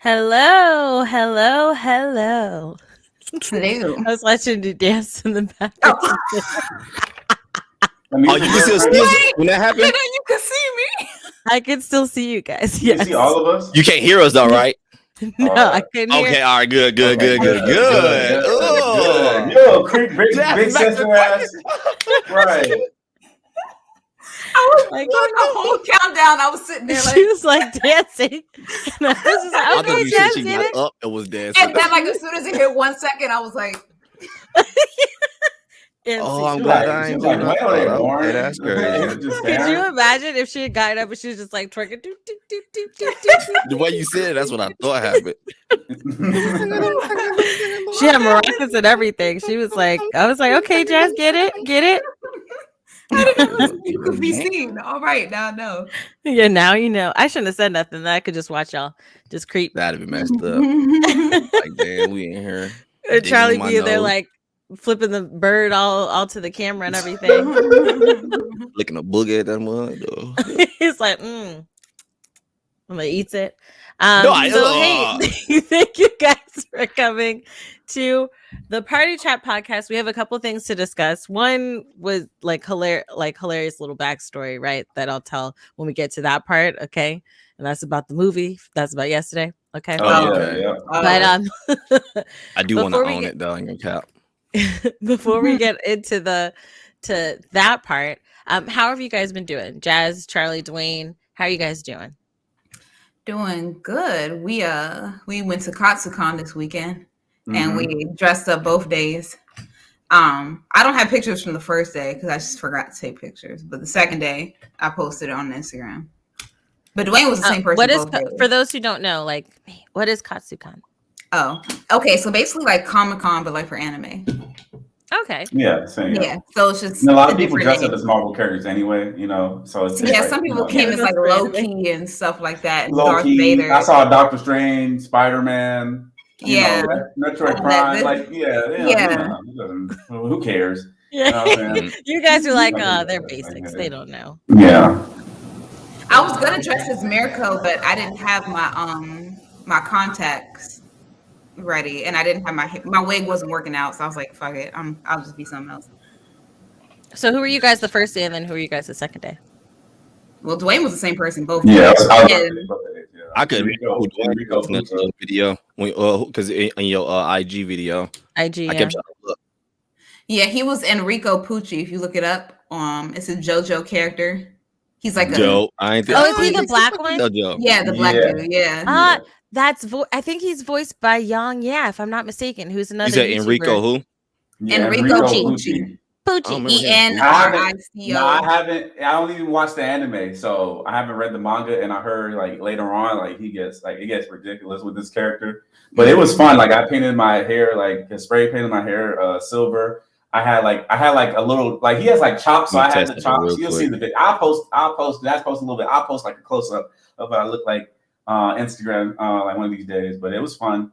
Hello, hello, hello. Hello. I was watching you dance in the background. Oh, Oh, you can still see us when that happened? you can see me. I can still see you guys. You Yes. see all of us? You can't hear us though, right? No, I couldn't hear. Okay, all right, good. Good. Oh, Yo, creep, big That's back sister to ass. Right. I was Like, doing the whole countdown. I was sitting there like, she was like dancing. And I was just like, I okay, thought you said she Jazz did got it. up and was dancing. and then like as soon as it hit 1 second, I was like, Oh, I'm She glad like- I she ain't like, doing why that. are they Okay, boring? that's crazy. Just Could dance. you imagine if she had gotten up and she was just like twerking? The way you said it, that's what I thought happened. She had maracas and everything. She was like, I was like, okay, Jazz, get it. you could be seen. All right, now no. Yeah, now you know. I shouldn't have said nothing. Then I could just watch y'all just creep. That'd be messed up. Like, damn, we in here. Or digging Charlie in my be there nose, like flipping the bird all to the camera and everything. licking a boogie at that mud. He's like, I'm gonna eat it. Hey, thank you guys for coming to the Party Chat podcast. We have a couple things to discuss. One was hilarious little backstory, right? That I'll tell when we get to that part. Okay, and that's about the movie. That's about yesterday. Okay. Oh, yeah. But I do want to before we own get- it though. I ain't gonna cap. before we get into to that part, how have you guys been doing? Jazz, Charlie, Dwayne, how are you guys doing? Doing good. We went to Katsucon this weekend and Mhm. we dressed up both days. I don't have pictures from the first day because I just forgot to take pictures. But the second day, I posted it on Instagram. But Dwayne was the same person. What is both days. for those who don't know? Like, what is Katsucon? Oh, okay. So basically, like Comic-Con, but like for anime. Okay. Yeah, same. Yeah. So it's just And a lot of a people different dress up name. as Marvel characters anyway, So it's Yeah, like, some people came as like Loki and stuff like that. And Darth Loki. Vader. I saw Doctor Strange, Spider-Man. Yeah. Metroid Oh, Prime. that- Like, Yeah. Who cares? Yeah. You know what I'm saying? You guys are like, Nothing they're like that. basics. They don't know. Yeah. I was gonna dress as Mirko, but I didn't have my contacts ready, and I didn't have my wig wasn't working out, so I was like, "Fuck it, I'll just be something else." So who were you guys the first day, and then who were you guys the second day? Well, Dwayne was the same person both Yeah. days. I could Enrico Pucci. video because in your IG video, IG. I kept trying to look. Yeah, he was Enrico Pucci. If you look it up, it's a JoJo character. He's like Joe, I ain't. Oh, is he the black one? Joe. Yeah, the black Yeah. dude. Yeah. I think he's voiced by Yang. Yeah, if I'm not mistaken, who's another. You said YouTuber. Enrico who? Yeah, Enrico Pucci. Pucci. Pucci. ENRICO. No, I haven't. I don't even watch the anime, so I haven't read the manga. And I heard like later on, like it gets ridiculous with this character. But it was fun. Like I painted my hair, spray painted my hair silver. I had like a little like he has like chops, so I had the chops. You'll see the video. I'll post. That's post a little bit. I'll post like a close up of what I look like Instagram like one of these days. But it was fun.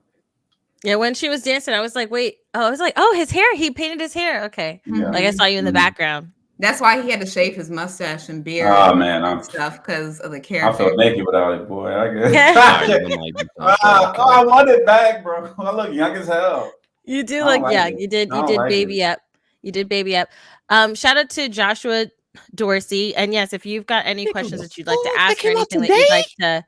Yeah, when she was dancing, I was like, wait. Oh, I was like, oh, his hair. He painted his hair. Okay. Yeah. Like I saw you in the background. That's why he had to shave his mustache and beard. Oh man, I'm stuff because of the I character. feel naked without it, boy. I want it back, bro. I look young as hell. You do I look like young. it. You did I don't like baby up. You did baby up. Shout out to Joshua Dorsey. And yes, if you've got any questions that you'd like to ask or anything that you'd like to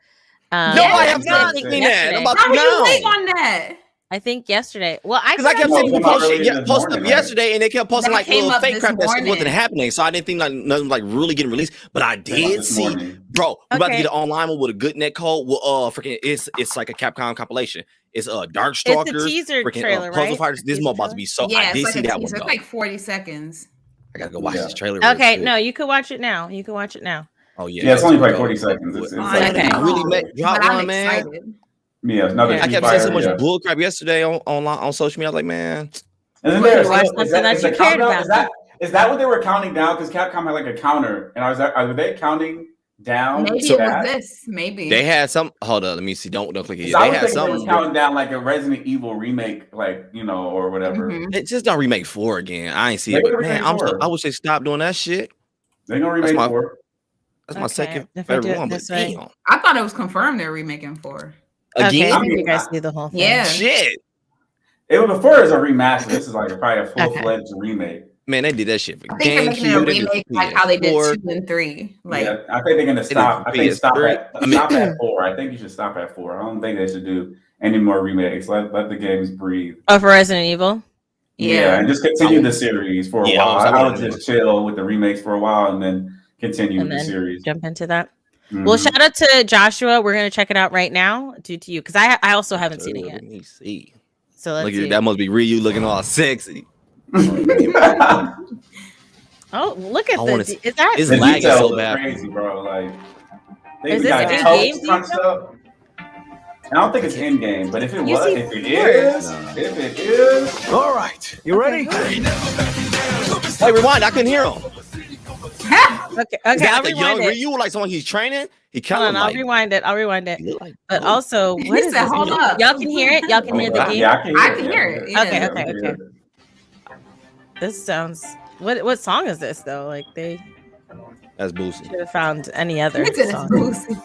No, I have not think seen that. I'm about How to are you know. late on that? I think yesterday. Well, Because I kept seeing people post up right? yesterday, and they kept posting That like came little up fake this crap that shit wasn't morning. happening. So I didn't think like nothing like really getting released. But I did This see, morning. bro. We're about to Okay. get an online one with a good net code. With freaking, it's like a Capcom compilation. It's Dark it's Stalker, the teaser freaking trailer, Puzzle right? Fighters. This Teaser mo about to be so. Yeah, I did it's see like that a one. teaser. Though. It's like 40 seconds. I gotta go watch this trailer. Okay, real no, quick. you can watch it now. You can watch it now. Oh yeah, Yeah, it's only like go. 40 seconds. It's I like Okay. Really drop But I'm one, man. excited. yeah, another. Yeah. I kept Fire, seeing so much yeah. bull crap yesterday on social media. I was like, man, And then Well, there's you watched is something that is you the cared countdown- about. Is that what they were counting down? Because Capcom had like a counter, and are they counting down? Maybe So it was that? this. Maybe. they had some. Hold on, let me see. Don't click it. 'Cause I They was had thinking they was something. counting down like a Resident Evil remake, like or whatever. Mhm. It just don't remake 4 again. I ain't see They it, but gonna man, remake 4. I wish they stopped doing that shit. They're gonna remake my- 4. That's my Okay, second if I do favorite it one, but this way. damn. I thought it was confirmed they're remaking 4. Okay, Again? you guys see the whole thing. Yeah. Shit. It was before it was a remaster. This is like probably a full-fledged remake. Man, they did that shit for I think they're making it a GameCube. remake like how they did 2 and 3. Like, yeah, I think they're gonna stop. I think stop PS3. at 4. I think you should stop at 4. I don't think they should do any more remakes. Let the games breathe. Oh, for Resident Evil. Yeah, and just continue the series for a while. I would just chill with the remakes for a while and then continue with the series. Jump into that. Well, shout out to Joshua. We're gonna check it out right now. Due to you, because I also haven't seen it yet. Let me see. So let's see. That must be Ryu looking all sexy. Oh, look at this! Is that it's lagging so bad? Crazy, bro. Like, is this in game? I don't think it's in game, but if it is, all right. You ready? Hey, rewind! I couldn't hear him. Okay, I'll rewind it. Ryu, like someone he's training. He kind of. I'll rewind it. But also, what is this? Hold up. Y'all can hear it. Y'all can hear the game. Yeah, I can hear it. Yeah. Okay. This sounds. What song is this though? Like that's Boosie. Should have found any other song. Boosie.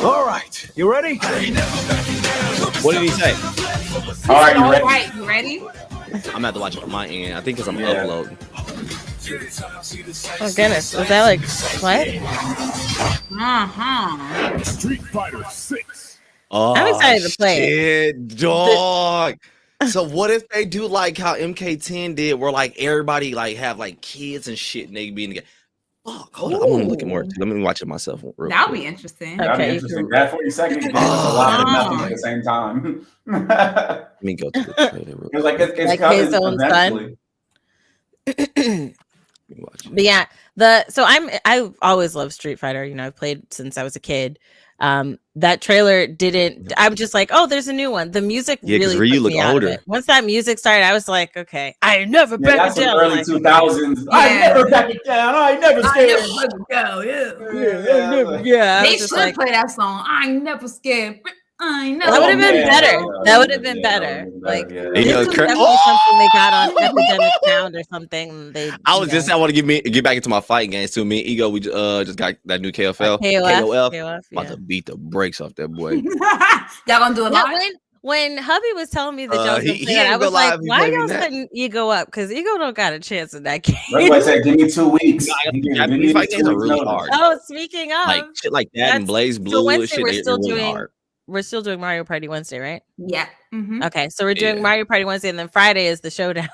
All right, you ready? What did he say? All right, you ready? I'm gonna have to watch it on my end. I think because I'm uploading. Oh goodness, was that like what? Street Fighter 6. Oh, I'm excited to play it, dog. So what if they do like how MK10 did, where like everybody like have like kids and shit, and they be in the game? Fuck, hold on, I want to look at more. Let me watch it myself. That'll be interesting. That'll be interesting. That 40 seconds is a lot of nothing at the same time. Let me go to the trailer. It's like it's like his own son. But yeah, I've always loved Street Fighter. You know, I've played since I was a kid. That trailer didn't. I'm just like, oh, there's a new one. The music really Ryu took look me out of older. it. Once that music started, I was like, okay, I never back it down. Early 2000s. I never back it down. I never scared. Yeah. They should play that song. I ain't never scared. I know. That would have been better. That would have been better. Like this was definitely something they got on Epidemic Sound or something. I want to get back into my fighting games too. Me and Ego, we just got that new KOF. KOF, about to beat the brakes off that boy. Y'all gonna do a lot? When hubby was telling me that y'all was gonna play that, I was like, why y'all setting Ego up? Because Ego don't got a chance in that game. That's why I said, give me 2 weeks. Japanese fight games are really hard. Oh, speaking of like shit like that and Blaze Blue. So Wednesday shit, we're still doing Mario Party Wednesday, right? Yeah. Mm-hmm. Okay, so we're doing Mario Party Wednesday, and then Friday is the showdown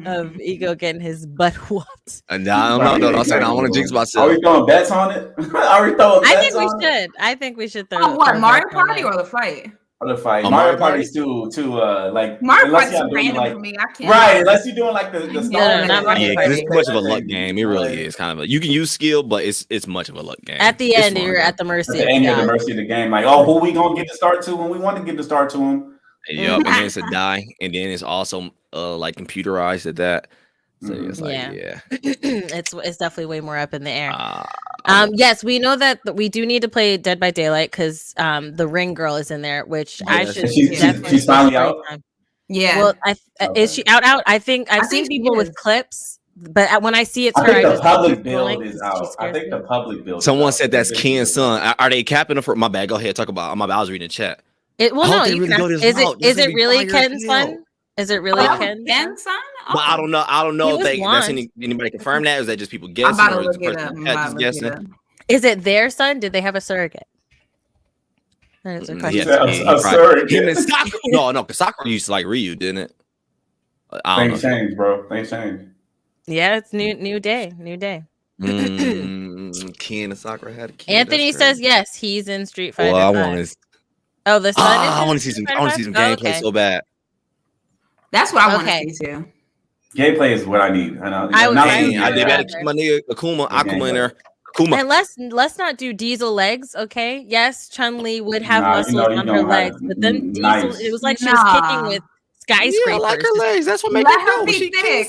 of Ego getting his butt whooped. And no, I'm saying I don't want to jinx myself. Are we throwing bets on it? I think we should throw. Oh, what Mario Party or the fight? The fight. Mario Party's too like Mario Party's random for me. I can't. Right, unless you're doing like the it's too much of a luck game. It really is kind of you can use skill, but it's much of a luck game. At the end, you're at the mercy. At the end, you're at the mercy of the game. Like, oh, who we gonna get to start to when we want to get to start to him? Yep, and then it's a die, and then it's also like computerized at that. So it's like it's definitely way more up in the air. Yes, we know that we do need to play Dead by Daylight because the Ring Girl is in there, which I should. She's finally out. Yeah. Well, is she out? I think I've seen people with clips, but when I see it's her, I think the public build is out. I think the public build. Someone said that's Ken's son. Are they capping her for my bad? Go ahead, talk about. I was reading the chat. Is it really Ken's son? Is it really Ken's son? Well, I don't know if that's anybody confirm that. Or is that just people guessing? I'm about to look it up. Guessing? Is it their son? Did they have a surrogate? That is a question. A surrogate. Him and Sakura. No, because Sakura used to like Ryu, didn't it? Things change, bro. Things change. Yeah, it's new day. Ken and Sakura had a kid. Anthony says yes, he's in Street Fighter. Well, the son. I want to see some gameplay so bad. That's what I want to see too. Gameplay is what I need. I did better keep my nigga Akuma in there. And let's not do Diesel legs, okay? Yes, Chun-Li would have muscles on her legs, but then Diesel, it was like she was kicking with skyscrapers. Yeah, like her legs. That's what makes her be thick.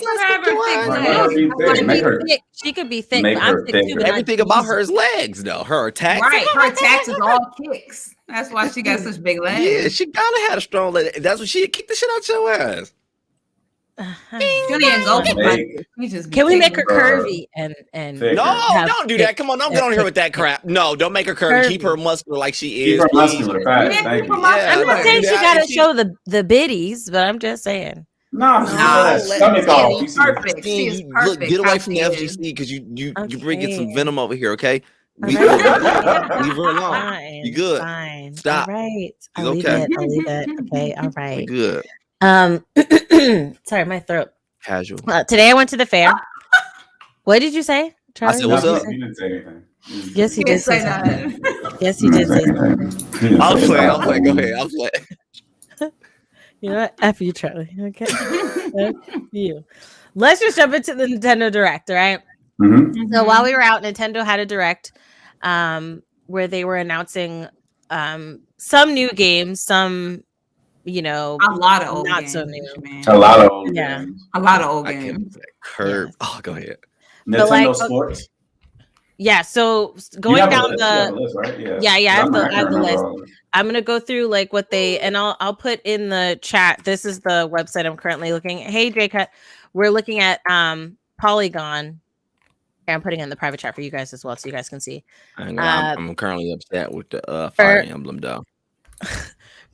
She could be thick. I'm thick too. Everything about her is legs, though. Her attacks. Right, her attacks is all kicks. That's why she got such big legs. Yeah, she gotta have a strong leg. That's what she kicked the shit out your ass. Julian, go for Make. Can we make her taking- curvy and Thicker. No, have don't do that. Come on, don't get on here with that crap. No, don't make her curvy. Keep her muscular like she is. Keep her please. muscular, fat. Yeah, Thank keep her you. muscular. I'm not don't saying do she that. gotta And she- show the biddies, but I'm just saying. No, that stomach off. You see the- Perfect. She is Look, perfect. get away how from she the is. FGC because you bringing some Okay. venom over here. Okay, All leave right. her alone. Leave her alone. Fine, You good? Fine. Stop. All right. I'll She's leave okay. it. I'll leave it. Okay. All You right. good? Sorry, my throat. Casual. Today I went to the fair. What did you say, Charlie? said, what's No, up? You didn't say anything. Yes, he You did didn't say say something. that. Yes, he did say something. I'll play. Go ahead. I'll play. You know what? F you, Charlie. Okay. F you. Let's just jump into the Nintendo Direct, all right? Mm-hmm. So while we were out, Nintendo had a Direct where they were announcing some new games, some, a lot of old not games, so new. man. A lot of old Yeah. games. A lot of old I can't games. do that curve. Yes. Oh, go ahead. Nintendo like, Sports. Yeah, so You going have a down list, you have a the list, right? yeah, I have I'm the, not- I have the can't list. remember all of them. I'm gonna go through like what they and I'll put in the chat. This is the website I'm currently looking at. Hey J-Cut, we're looking at Polygon. I'm putting it in the private chat for you guys as well, so you guys can see. I'm currently upset with the Fire Emblem though.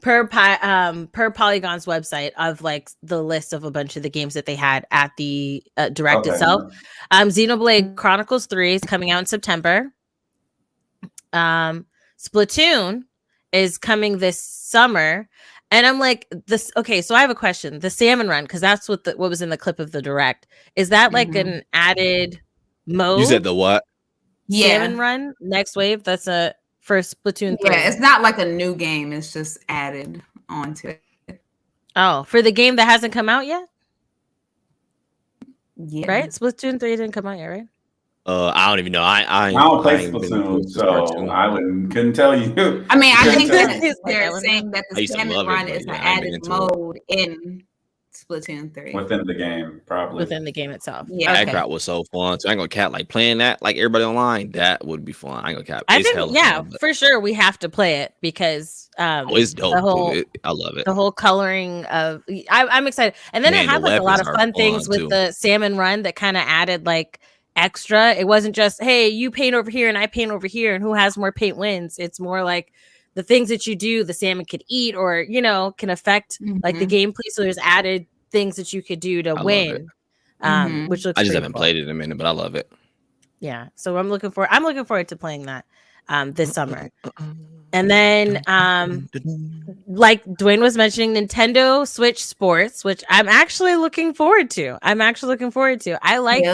Per Polygon's website of like the list of a bunch of the games that they had at the Direct Okay. itself. Xenoblade Chronicles 3 is coming out in September. Splatoon is coming this summer. And I'm like, this okay, so I have a question. The salmon run, because that's what was in the clip of the Direct. Is that like an added mode? You said the what? Salmon run next wave? That's a for Splatoon 3. Yeah, it's not like a new game. It's just added onto it. Oh, for the game that hasn't come out yet? Yeah. Right? Splatoon 3 didn't come out yet, right? I don't even know. I don't play ain't been Splatoon, into so Splatoon. I couldn't tell you. I mean, I think Couldn't that tell they're saying that I the used to salmon love it, run but is an yeah, I ain't been added into mode in Splatoon 3. Within the game, probably. Within the game itself. Yeah. That Okay. crap was so fun. So I ain't gonna cap like playing that like everybody online. That would be fun. I ain't gonna cap. I It's think, hella yeah, fun, but- for sure we have to play it because it's dope. the whole I love it. the whole coloring of I'm excited. And then Man, it had the like a lot of weapons are fun things fun, with too. the salmon run that kind of added like extra. It wasn't just, hey, you paint over here and I paint over here and who has more paint wins. It's more like the things that you do, the salmon could eat or, can affect like the gameplay. So there's added things that you could do to love win. Which looks I just pretty haven't cool. played it in a minute, but I love it. Yeah. So I'm looking forward to playing that this summer. And then like Dwayne was mentioning, Nintendo Switch Sports, which I'm actually looking forward to. I liked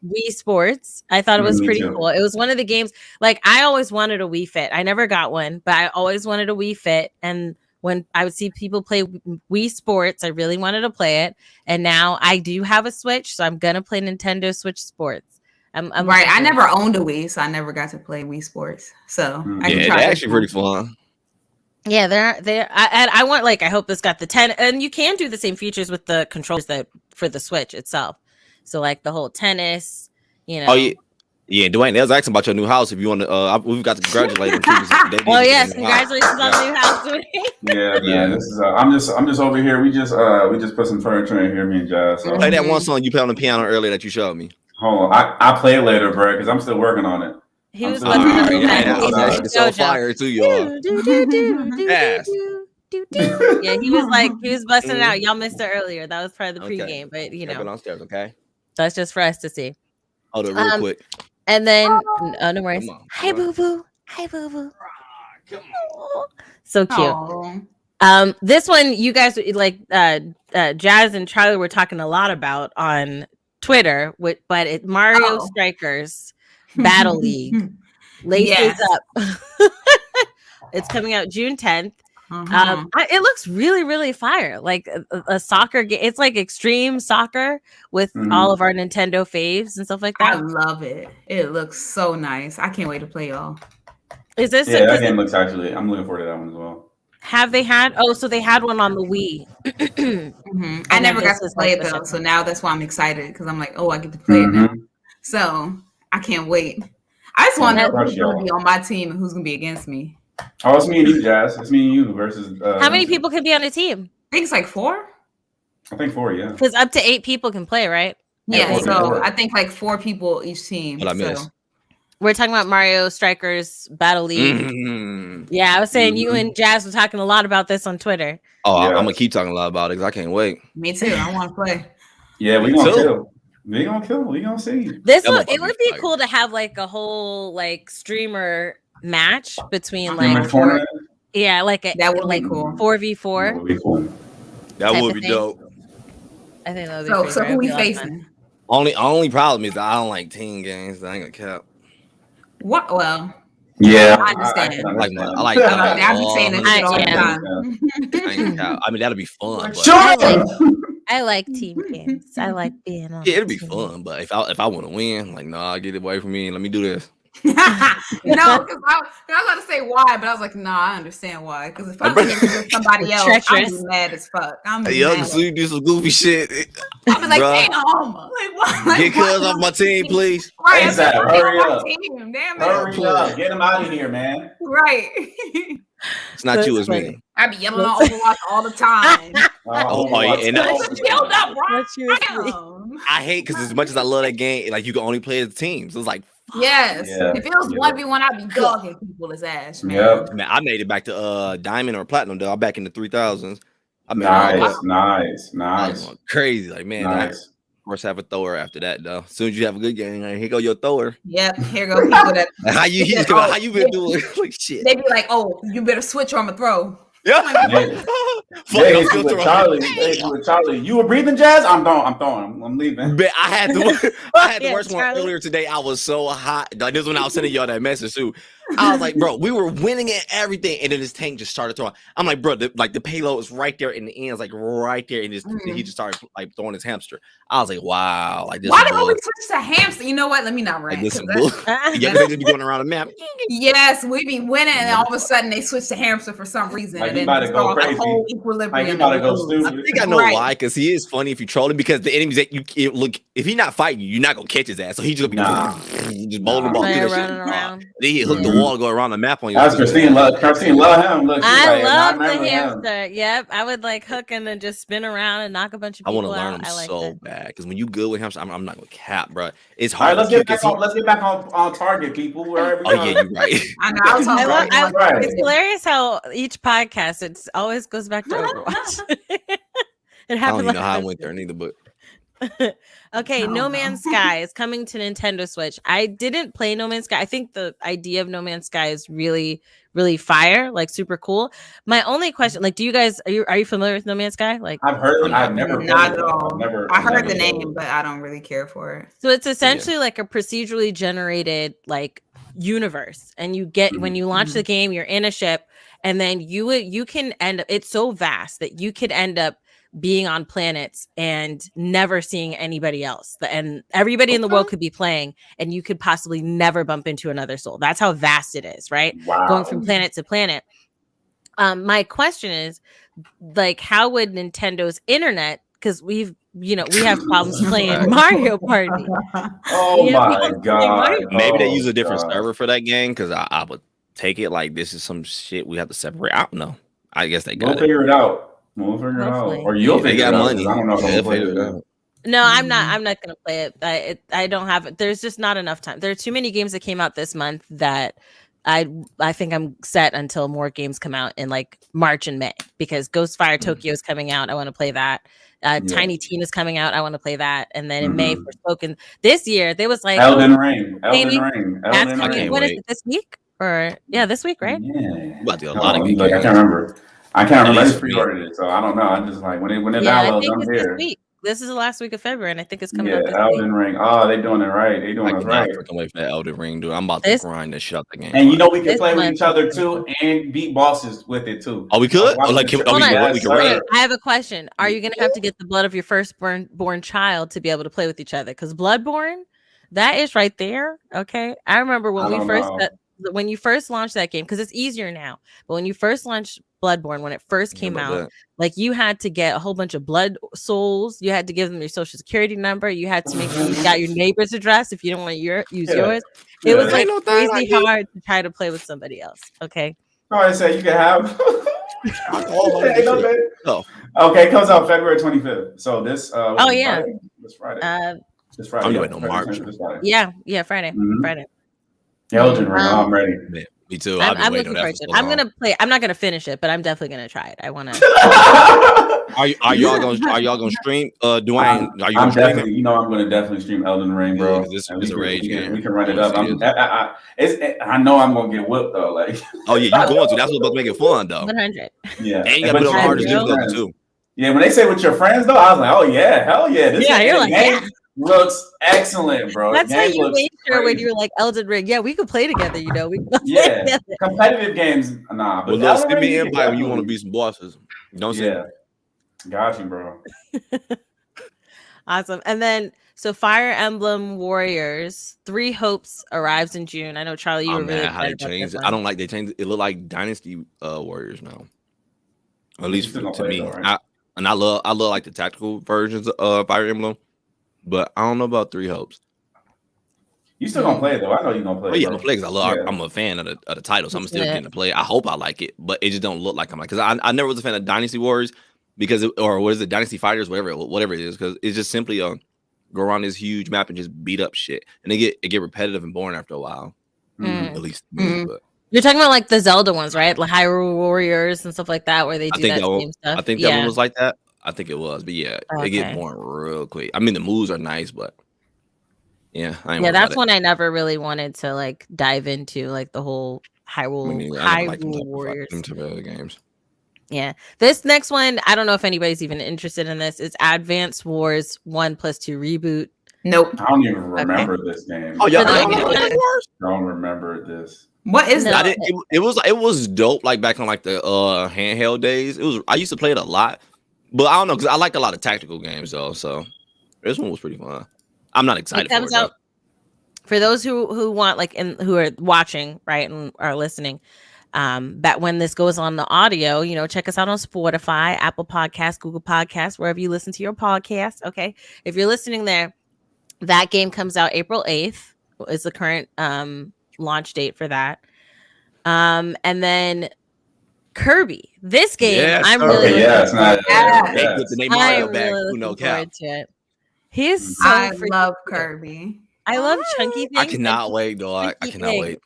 Wii Sports. I thought it was Me pretty too. cool. It was one of the games, like I always wanted a Wii Fit. I never got one, but I always wanted a Wii Fit. And when I would see people play Wii Sports, I really wanted to play it. And now I do have a Switch, so I'm gonna play Nintendo Switch Sports. I'm Right. I never owned a Wii, so I never got to play Wii Sports. So I can Yeah, try they're this actually one. pretty fun. Yeah, I want I hope this got the 10, and you can do the same features with the controllers that for the Switch itself. So like the whole tennis, Oh yeah, Dwayne. They was asking about your new house. If you want to, we've got to congratulate them too. 'Cause they did Oh get yes, a new house. congratulations on the new house. Yeah, Yeah. man. This is. I'm just over here. We just put some furniture in here, me and Jazz. So. Play that one song you played on the piano earlier that you showed me. Hold on. I play it later, bro, because I'm still working on it. He was I'm busting sorry. up the Yeah, pen. that was He's actually so JoJo. fire too, y'all. Yes. Yeah, he was busting it out. Y'all missed it earlier. That was part of the Okay. pregame, but Step it downstairs, okay? that's just for us to see. Hold it real quick. And then no worries. Come on. Hi boo boo. Hi boo boo. So cute. Oh. This one you guys like Jazz and Charlie were talking a lot about on Twitter, but it Mario Strikers Battle League laces Yes. up. It's coming out June 10th. It looks really, really fire. Like a soccer game. It's like extreme soccer with all of our Nintendo faves and stuff like I that. love it. It looks so nice. I can't wait to play y'all. Is this Yeah, that game looks actually. I'm looking forward to that one as well. have they had? Oh, so they had one on the Wii. I And never then got this to is play like it the though, second so now that's why I'm excited because I'm like, oh, I get to play it now. So I can't wait. I just want to know who's going to be on my team and who's going to be against me. Oh, it's me and you, Jazz. It's me and you versus. How many people can be on a team? I think it's like 4. I think 4, yeah. Because up to 8 people can play, right? Yeah, Yeah, so 4. I think like 4 people each team. What I missed? We're talking about Mario Strikers Battle League. Mm-hmm. Yeah, I was saying you and Jazz were talking a lot about this on Twitter. Oh, Yeah. I'm gonna keep talking a lot about it because I can't wait. Me too. I want to play. Yeah, we Me gonna too. kill. We gonna kill. We gonna see. This That would, motherfucker it would be be fire. cool to have like a whole like streamer match between Streamer like tournament? yeah, like a That would be like cool. 4v4. That would be cool. That Type would of be thing. dope. I think that would be So, pretty so great. who It'd be we a lot of fun. facing? Only problem is that I don't like team games. I ain't gonna cap. What? Well, Yeah, I understand. I like I be saying that I- shit all the yeah. time. I ain't gonna cap. I mean, that'll be fun. But Sure. I like team games. I like being on. yeah, it'll be team. fun. But if I want to win, like, nah, get it away from me and let me do this. No, because I was about to say why, but I was like, nah, I understand why. Because if I'm against with somebody else, I'm Treacherous. be mad as fuck. I'm Hey, be yo, mad. so you do some goofy shit. I'll be like, Bruh. damn, like what? Like, Get cuz what? off my team, please. Right, ASAP, I'm like, hurry "Get up. my team, damn it. Hurry up. Get him out of here, man. Right. It's not That's you, it's funny. me. I be yelling on Overwatch all the time. Oh, yeah, and that's- Killed up, right? That's you, it's me. Damn. I hate because as much as I love that game, like you can only play as teams. It's like, Yes. Yeah. If it was Yeah. 1v1, I'd be dogging people as ass, man. Yep. man, I made it back to diamond or platinum though. I'm back in the 3000s. I made it all Nice, back. nice, I nice, was going crazy. Like, man, I nice. of course have a thrower after that though. As soon as you have a good game, like, here go your thrower. Yep. Here go people that Like, how you Yeah, how you been doing? Like shit. they be like, oh, you better switch or I'm gonna throw. Yeah. Yeah. Fuck, Yeah, I'm hit still you with throwing. Charlie. Hit you with Charlie. You were breathing, Jazz? I'm throwing. I'm leaving. But I had the Yeah, worst one Charlie. earlier today. I was so hot. Like, this is when I was sending y'all that message too. I was like, bro, we were winning at everything, and then this tank just started throwing. I'm like, bro, the payload is right there in the end, it's like right there, and he just started like throwing his hamster. I was like, wow, like this. Why is they bull. always switch to hamster? You know what? Let me not Like rant. this is 'cause bull. that- Yeah, they just be going around the map. yes, we be winning, and then all of a sudden they switch to hamster for some reason, Like and you then about to just go throw off the crazy. whole equilibrium. Like you about to and go lose. I stupid. think I know Right. why, because he is funny if you troll him. Because the enemies that look, if he's not fighting you, you're not gonna catch his ass. So he just be Nah. just bowling the ball Play through that running shit. around. Then he hook the Mhm. wall and go around the map on you. That's Christine love him. Look, she's I like, love the remember him. hamster. Yep, I would like hook and then just spin around and knock a bunch of I people want to learn out. him I like so that. bad because when you good with hamster, I'm not gonna cap, bro. It's All right, hard. let's to get kill back on. Let's get back on target, people. Wherever we Oh go. yeah, you're right. I know. I was I hungry. love, I, Right. It's hilarious how each podcast it always goes back to Overwatch. It I don't happened. even know how I last went there neither, but Okay, Oh, No no. Man's Sky is coming to Nintendo Switch. I didn't play No Man's Sky. I think the idea of No Man's Sky is really, really fire, like super cool. My only question, like, do you guys are you familiar with No Man's Sky? Like, I've heard. I'm I've never. Not played at it. all. I I've heard never the played name, it. but I don't really care for it. so it's essentially like a procedurally generated like universe, and you get when you launch the game, you're in a ship, and then you can end up. It's so vast that you could end up being on planets and never seeing anybody else, and everybody in the world could be playing, and you could possibly never bump into another soul. That's how vast it is, right? Wow. Going from planet to planet. My question is, like, how would Nintendo's internet? Because we have problems playing Mario Party. Oh Yeah, my people god. play Mario. maybe they Oh, use a different God. server for that game because I would take it like this is some shit we have to separate. I don't know. I guess they We'll got it. figure it out. We'll figure it out. Hopefully. Or you'll Yeah, they figure got it out. money. 'Cause I don't know if Yeah, I'm they'll gonna play figure it. it out. No, I'm not gonna play it. I don't have it. There's just not enough time. There are too many games that came out this month that I think I'm set until more games come out in like March and May, because Ghostfire Tokyo is coming out. I want to play that. Tiny Teen is coming out. I want to play that. And then in May, Forspoken. This year, there was like Elden Ring. maybe Elden Ring. that's Elden coming. can't When is wait. it, this week? Or this week, right? Yeah. About to do a Hold lot on, of let me good look. I games. can't remember. I least just for me. pre-ordered it, so I don't know. I'm just like when it Yeah, I downloads, think I'm it's here. this week. This is the last week of February, and I think it's coming Yeah, out this Elden week. Ring. Oh, they doing it right. They I doing us cannot right. freaking wait for that Elden Ring, dude. I'm about to This- grind the shit out the game. And you know we can This play with month each other is too and beat bosses with it too. Oh, we could? Watch Oh, like, this can- shit. oh, we Hold on. can- we can Yes, rate sir. it. I have a question. Are you going to have to get the blood of your firstborn child to be able to play with each other? Because Bloodborne, that is right there. Okay. I remember when I we don't first know. when you first launched that game, because it's easier now. But when you first launched Bloodborne, when it first came out, like you had to get a whole bunch of blood souls. You had to give them your social security number. You had to make sure you got your neighbor's address if you didn't want to use Yeah. yours. Yeah. It was like Ain't no thing crazy like it. hard to try to play with somebody else. Okay. Oh, I said you can have. Okay, it comes out February 25th. So this. Friday? This Friday. I'm waiting on March. Yeah, Friday. Mm-hmm. Friday. Elden Ring. I'm ready. Man, me too. I'm looking forward to it. I'm gonna play. I'm not gonna finish it, but I'm definitely gonna try it. I want to. Are y'all gonna stream? Dwayne, are you gonna stream definitely. it? You know, I'm gonna definitely stream Elden Ring, bro. Yeah, this is a rage game. We can run it up. I know I'm gonna get whipped though. Like, oh yeah, you're going to. That's what's about to make it fun though. 100. Yeah, and you gotta put on the hardest difficulty too. Yeah, when they say with your friends though, I was like, oh yeah, hell yeah. This you're like, game looks excellent, bro. That's how you made sure when you were like Elden Ring. Yeah, we could play together. You know, competitive games. Nah, but well, look, send me an invite when you want to be some bosses. Don't say. Yeah, got you, bro. Awesome. And then so Fire Emblem Warriors 3 Hopes arrives in June. I know Charlie, you were really excited about this one. I don't like they changed it. It looked like Dynasty Warriors now. At least to me. Right? I love like the tactical versions of Fire Emblem, but I don't know about 3 Hopes. You still gonna play it though? I know you're gonna play. Oh yeah, I'm gonna play because I'm a fan of the title, so I'm still getting to play. I hope I like it, but it just don't look like I'm like because I never was a fan of Dynasty Warriors because or what is it, Dynasty Fighters, whatever it is, because it's just simply go around this huge map and just beat up shit, and it get repetitive and boring after a while. At least me, but. You're talking about like the Zelda ones, right? Like Hyrule Warriors and stuff like that, where they do that same stuff. I think that one was like that. I think it was, but yeah, it get boring real quick. I mean, the moves are nice, but yeah, that's one I never really wanted to like dive into, like the whole Hyrule Warriors. Games. Yeah, this next one, I don't know if anybody's even interested in this. It's Advance Wars 1+2 reboot. Nope, I don't even remember this game. Oh yeah, don't remember this. What is that? It was dope. Like back on like the handheld days. I used to play it a lot, but I don't know because I like a lot of tactical games though. So this one was pretty fun. I'm not excited for it. Out, for those who want who are watching right and are listening, that when this goes on the audio, check us out on Spotify, Apple Podcasts, Google Podcasts, wherever you listen to your podcast. Okay, if you're listening there, that game comes out April 8th is the current launch date for that. And then Kirby. This game, I'm really looking forward to it. He's so I love Kirby. I love chunky things. I cannot wait, dog. I cannot wait.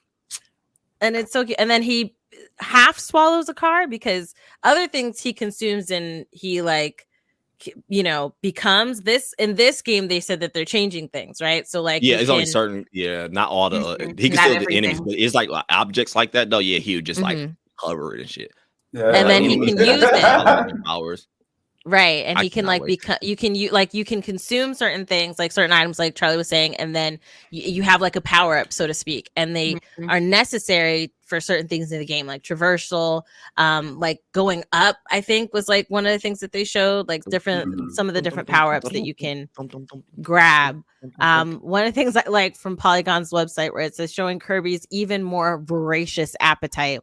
And it's so cute. And then he half swallows a car because other things he consumes and he becomes this. In this game, they said that they're changing things, right? So it's only certain, not all the he can still do enemies, but it's like objects like that though. Yeah, he would just like cover it and shit. Yeah, and then he can use it. Hours. Right, and he can you can consume certain things, like certain items, like Charlie was saying, and then you have like a power up, so to speak, and they are necessary for certain things in the game, like traversal, like going up. I think was like one of the things that they showed, like some of the different power ups that you can grab. One of the things I like from Polygon's website where it says showing Kirby's even more voracious appetite.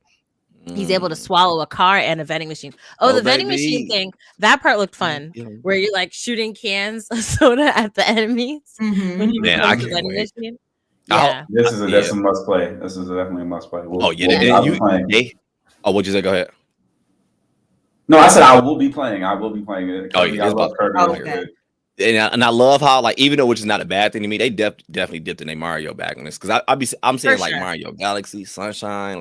He's able to swallow a car and a vending machine. The vending machine thing, that part looked fun. Where you're like shooting cans of soda at the enemies. When you I can't vending machine. Yeah. This is a must play. This is definitely a must play. What'd you say? Go ahead. No, I said I will be playing. I will be playing it. I love Kirby. And I love how even though which is not a bad thing to me, they definitely dipped in their Mario bag on this because I'm saying Mario Galaxy, Sunshine,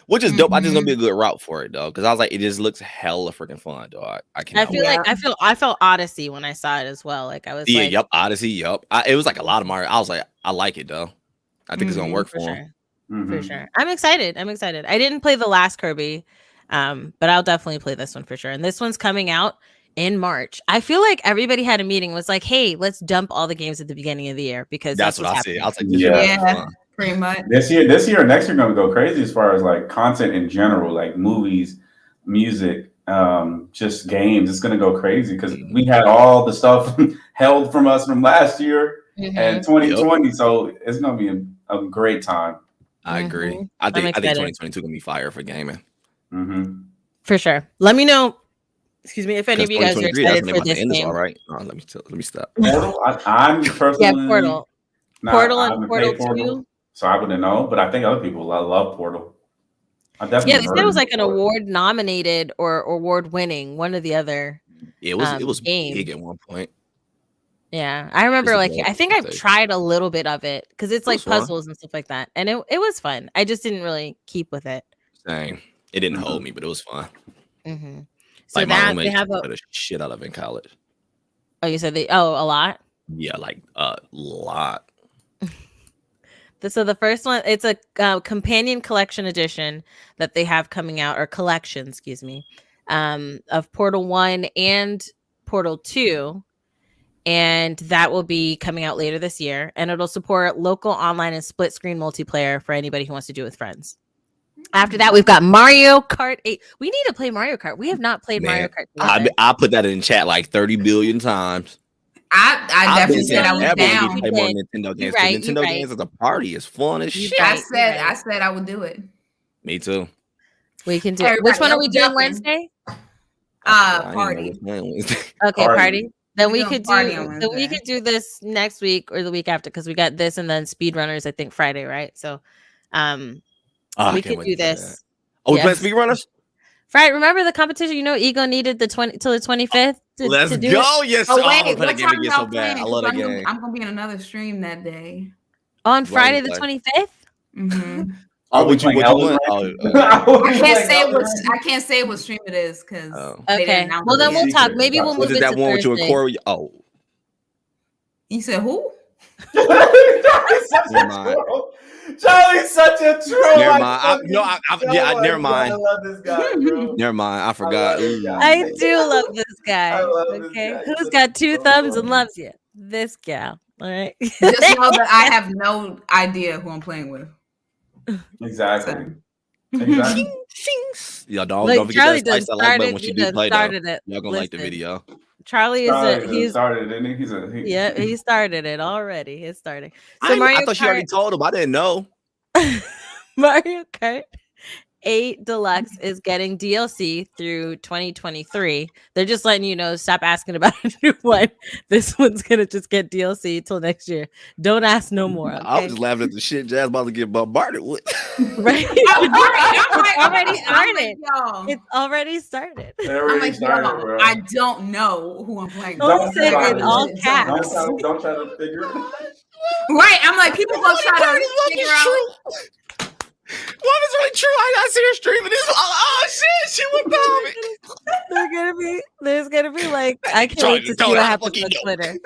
which is dope. I think it's gonna be a good route for it though because I was like it just looks hella freaking fun, dog. I felt Odyssey when I saw it as well. Like I was Odyssey, it was like a lot of Mario. I was like I like it though. I think it's gonna work for him. For sure. I'm excited. I didn't play the last Kirby, but I'll definitely play this one for sure. And this one's coming out in March. I feel like everybody had a meeting was like, hey, let's dump all the games at the beginning of the year because that's what I said. I was like, pretty much. This year and next year gonna go crazy as far as like content in general, like movies, music, just games. It's gonna go crazy because we had all the stuff held from us from last year and 2020. So it's gonna be a great time. I agree. I think 2022 gonna be fire for gaming. For sure. Let me know. Excuse me, if any of you guys are excited for this game. All right, let me stop. Portal, I'm personally Portal. Portal and Portal 2. So I wouldn't know, but I think other people love Portal. I definitely Yeah, they said it was heard like an award nominated or award winning, one or the other. It was game. big at one point. Yeah, I remember. Like, I think I've tried a little bit of it because it's like puzzles and stuff like that, and it was fun. I just didn't really keep with it. Same. It didn't hold me, but it was fun. Mm-hmm. So like that my they have a shit out of in college. Oh, you said a lot? Yeah, like a lot. So the first one, it's a companion collection edition that they have coming out, or collection, excuse me, of Portal 1 and Portal 2. And that will be coming out later this year. And it'll support local online and split screen multiplayer for anybody who wants to do it with friends. After that, we've got Mario Kart 8. We need to play Mario Kart. We have not played Mario Kart together. I put that in chat like 30 billion times. I definitely said I was down. Play more Nintendo games. Right, Nintendo games as a party is fun as shit. I said I would do it. Me too. We can do it. Which one are we doing Wednesday? Party. Okay, party. Then we could do this next week or the week after, because we got this and then speedrunners, I think Friday, right? So we could do this. Oh, we playing speedrunners? Friday. Remember the competition? You know, Ego needed the 20 till the 25th. Let's to go. Yes. Oh, wait, what time y'all so bad. I love that game. I'm gonna be in another stream that day. On Friday the 25th? Mm-hmm. Are we playing Elden? I can't say what stream it is because okay. Well, then we'll talk. Maybe we'll move it to that one with you and Corey? Oh, you said who? Charlie's such a troll. Never mind. Never mind. I love this guy, bro. Never mind. I forgot. I do love this guy. Okay, who's got 2 thumbs and loves you? This gal. All right. Just know that I have no idea who I'm playing with. Exactly. Y'all don't forget that spice that like button when you do play though. Y'all gonna like the video. Charlie he started it, didn't he? Yeah, he started it already. It's starting. So I thought you already told him. I didn't know. Mario Kart 8 Deluxe is getting DLC through 2023. They're just letting you know, stop asking about a new one. This one's gonna just get DLC till next year. Don't ask no more. Okay? I was just laughing at the shit Jazz about to get bombarded with. Right? It's already started. It's already started. I'm like, yo, I don't know who I'm playing. Don't say it in all caps. Don't try to figure it out. Right? I'm like, people gonna try to figure out. What is really true? I gotta see her streaming this. Oh shit, she went behind me. There's gonna be like, I can't wait to see what happens on Twitter.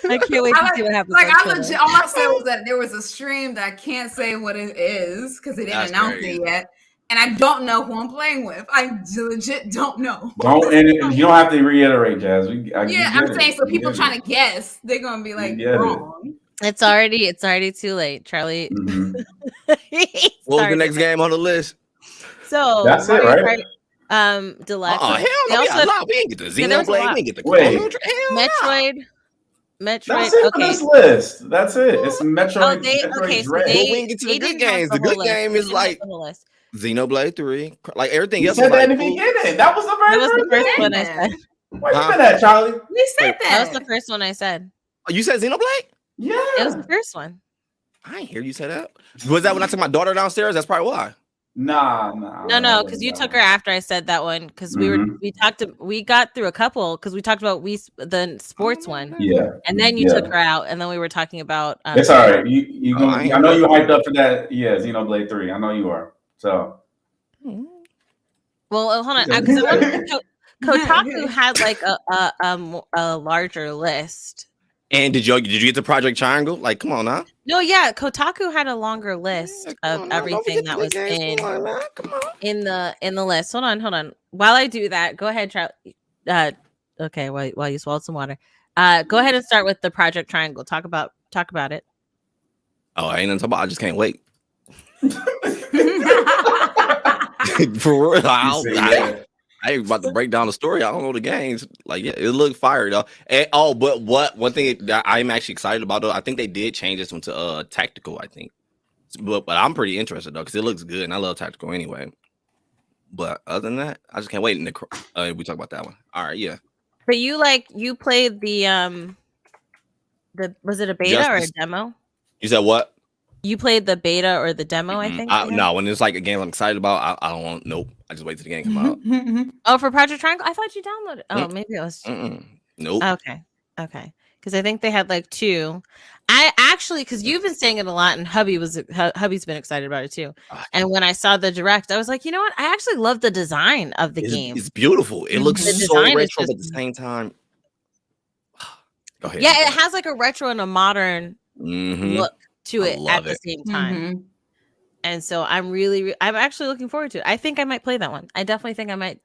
I can't wait to see what happens on Twitter. All I said was that there was a stream that I can't say what it is because they didn't announce it yet. And I don't know who I'm playing with. I legit don't know. You don't have to reiterate, Jazz. I'm saying so people trying to guess, they're gonna be like wrong. It's already too late, Charlie. Mm-hmm. What was the next game on the list? So that's it, right? Deluxe. Oh hell no! We ain't get the Xenoblade. We ain't get the Metroid. That's it for this list. That's it. It's Metroid. We ain't get to the good games. The good game is like Xenoblade 3. Like everything else. You said that in the beginning. That was the first one I said. Where you been at, Charlie? We said that. That was the first one I said. Oh, you said Xenoblade? Yeah. It was the first one. I ain't hear you say that. Was that when I took my daughter downstairs? That's probably why. No, because you took her after I said that one. Because we got through a couple because we talked about the sports one. Yeah. And then you took her out, and then we were talking about. It's all right. I know you hyped up for that. Yeah, Xenoblade 3. I know you are. So. Well, hold on. Because Kotaku had like a larger list. And did you get the Project Triangle? Like, come on now. No, yeah, Kotaku had a longer list of everything that was in the list. Hold on. While I do that, go ahead, okay, while you swallowed some water. Go ahead and start with the Project Triangle. Talk about it. Oh, I ain't nothing to talk about. I just can't wait. For real, I ain't about to break down the story. I don't know the games. Like, yeah, it looked fire though. And, but one thing that I'm actually excited about though, I think they did change this one to tactical. I think, but I'm pretty interested though because it looks good and I love tactical anyway. But other than that, I just can't wait. We talk about that one. All right, yeah. But you played the was it a beta or a demo? You said what? You played the beta or the demo, I think. No, when it's like a game I'm excited about, I don't want. Nope. I just wait till the game come out. Oh, for Project Triangle, I thought you downloaded. Oh, maybe it was. Nope. Okay. Because I think they had like 2. I actually, because you've been saying it a lot, and hubby's been excited about it too. And when I saw the direct, I was like, you know what? I actually love the design of the game. It's beautiful. It looks so retro, but at the same time. Go ahead. Yeah, it has like a retro and a modern look to it at the same time. And so I'm actually looking forward to it. I think I might play that one. I definitely think I might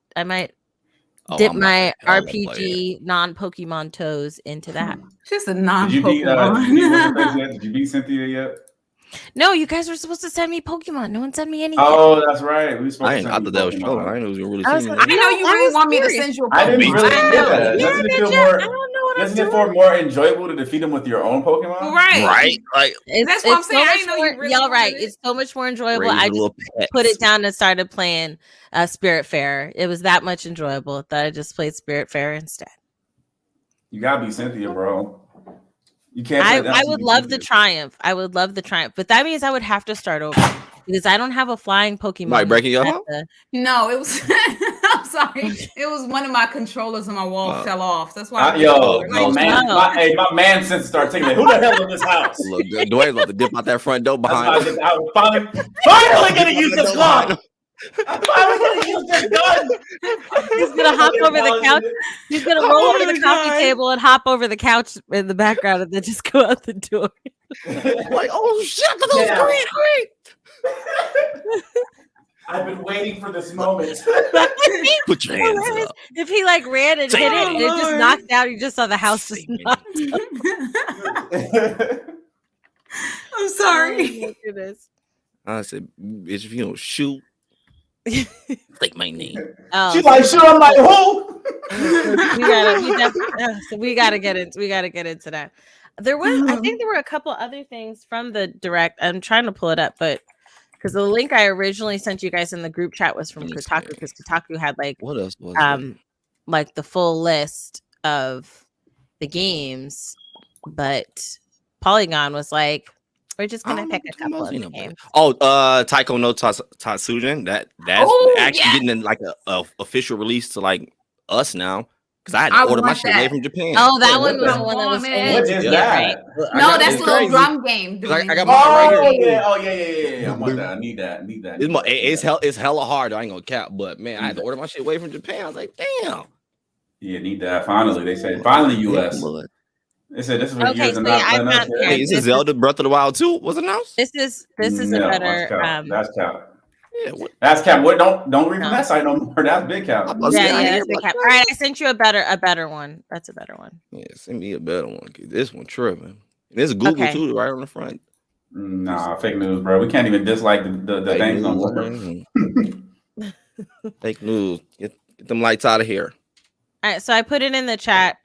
dip my RPG non-Pokemon toes into that. Just a non-Pokemon. Did you beat Cynthia yet? No, you guys were supposed to send me Pokemon. No one sent me anything. Oh, that's right. We supposed I thought that was true. I didn't know you were really I know you really want me to send you a Pokemon. I didn't really get that. Yeah, Doesn't it feel I don't know what doesn't it feel more enjoyable to defeat them with your own Pokemon? Right. Like that's what I'm saying. I know you really y'all right. It's so much more enjoyable. I just put it down and started playing Spirit Fair. It was that much enjoyable that I just played Spirit Fair instead. You gotta be Cynthia, bro. You can't. I would love the triumph. But that means I would have to start over because I don't have a flying Pokemon. Might breaking your heart? No, it was. I'm sorry. It was one of my controllers on my wall fell off. That's why. My man sense started taking. Who the hell in this house? Look, Dwayne's about to dip out that front door behind. I was finally gonna use the gun. I'm finally gonna use this gun. He's gonna hop over the couch. He's gonna roll over the coffee table and hop over the couch in the background and then just go out the door. Like, oh shit, that was great. I've been waiting for this moment. Put your hands up. If he like ran and hit it and it just knocked out, you just saw the house just knocked out. I'm sorry. Oh, my goodness. I said, bitch, if you don't shoot, take my name. She's like, shoot, I'm like, who? we gotta get into that. There was, I think there were a couple other things from the direct. I'm trying to pull it up, but because the link I originally sent you guys in the group chat was from Kotaku, because Kotaku had like what else was like the full list of the games, but Polygon was like, we're just gonna pick a couple of games. Taiko no Tatsujin. That's actually getting in like a official release to like us now. Because I had to order my shit away from Japan. Oh, that one was the one that was. What is that? No, that's a little drum game. I got my right here. Yeah. I want that. I need that. It's hella hard. I ain't gonna cap, but man, I had to order my shit away from Japan. I was like, damn. Yeah, need that. Finally, they said finally US. They said this is for years and not. Hey, is this Zelda Breath of the Wild 2 was announced? This is a better. That's cap. Yeah, that's cap. What? Don't read from that side no more. That's big cap. That's big cap. All right, I sent you a better one. That's a better one. Yeah, send me a better one. This one tripping. There's a Google too, right on the front. Nah, fake news, bro. We can't even dislike the things no more. Fake news. Get them lights out of here. All right, so I put it in the chat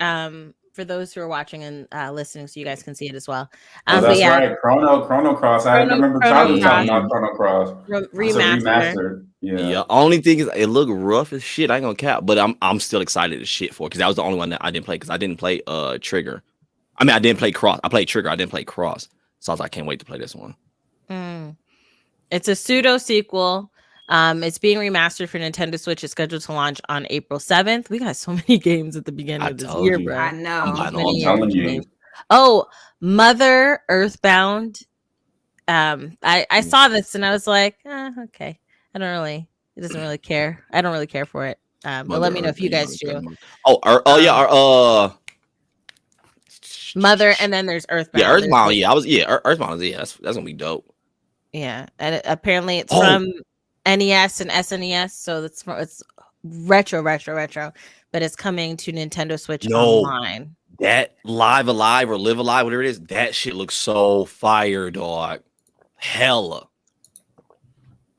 for those who are watching and listening, so you guys can see it as well. That's right, Chrono Cross. I remember Charlie talking about Chrono Cross remastered. Yeah. Only thing is, it looked rough as shit. I ain't gonna cap, but I'm still excited as shit for it because that was the only one that I didn't play because I didn't play Trigger. I mean, I didn't play Cross. I played Trigger. I didn't play Cross, so I was like, I can't wait to play this one. It's a pseudo sequel. It's being remastered for Nintendo Switch. It's scheduled to launch on April 7th. We got so many games at the beginning of this year, bro. I know. I'm telling you. Oh, Mother Earthbound. I saw this and I was like, okay. I don't really care for it. But let me know if you guys do. Mother, and then there's Earthbound. Yeah, Earthbound. Earthbound. Yeah, that's gonna be dope. Yeah, and apparently it's from NES and SNES, so it's retro, but it's coming to Nintendo Switch online. That Live Alive or Live Alive, whatever it is, that shit looks so fire, dog. Hella.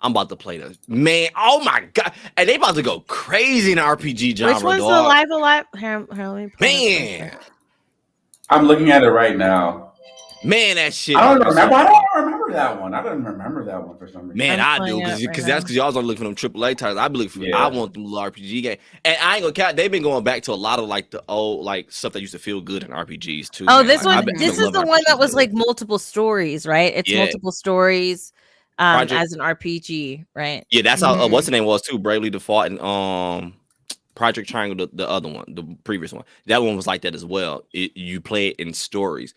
I'm about to play this. Man, oh my god. And they about to go crazy in RPG genre. Which one's dog. the Live Alive? Here, man. I'm looking at it right now. Man, that shit. I don't remember remember that one. I don't remember that one for some reason. Man, I'm I do playing it because right that's now. because y'all are looking for them AAA titles. I believe Yeah. I want them little RPG game, and I ain't gonna count. They've been going back to a lot of like the old like stuff that used to feel good in RPGs too. Oh, man. this Like, one. I This is love the one that RPGs, was though. like multiple stories, right? It's Yeah. multiple stories Project- as an RPG, right? Yeah, that's how what's the name was too. Bravely Default and Project Triangle, the other one, the previous one. That one was like that as well. You play it in stories.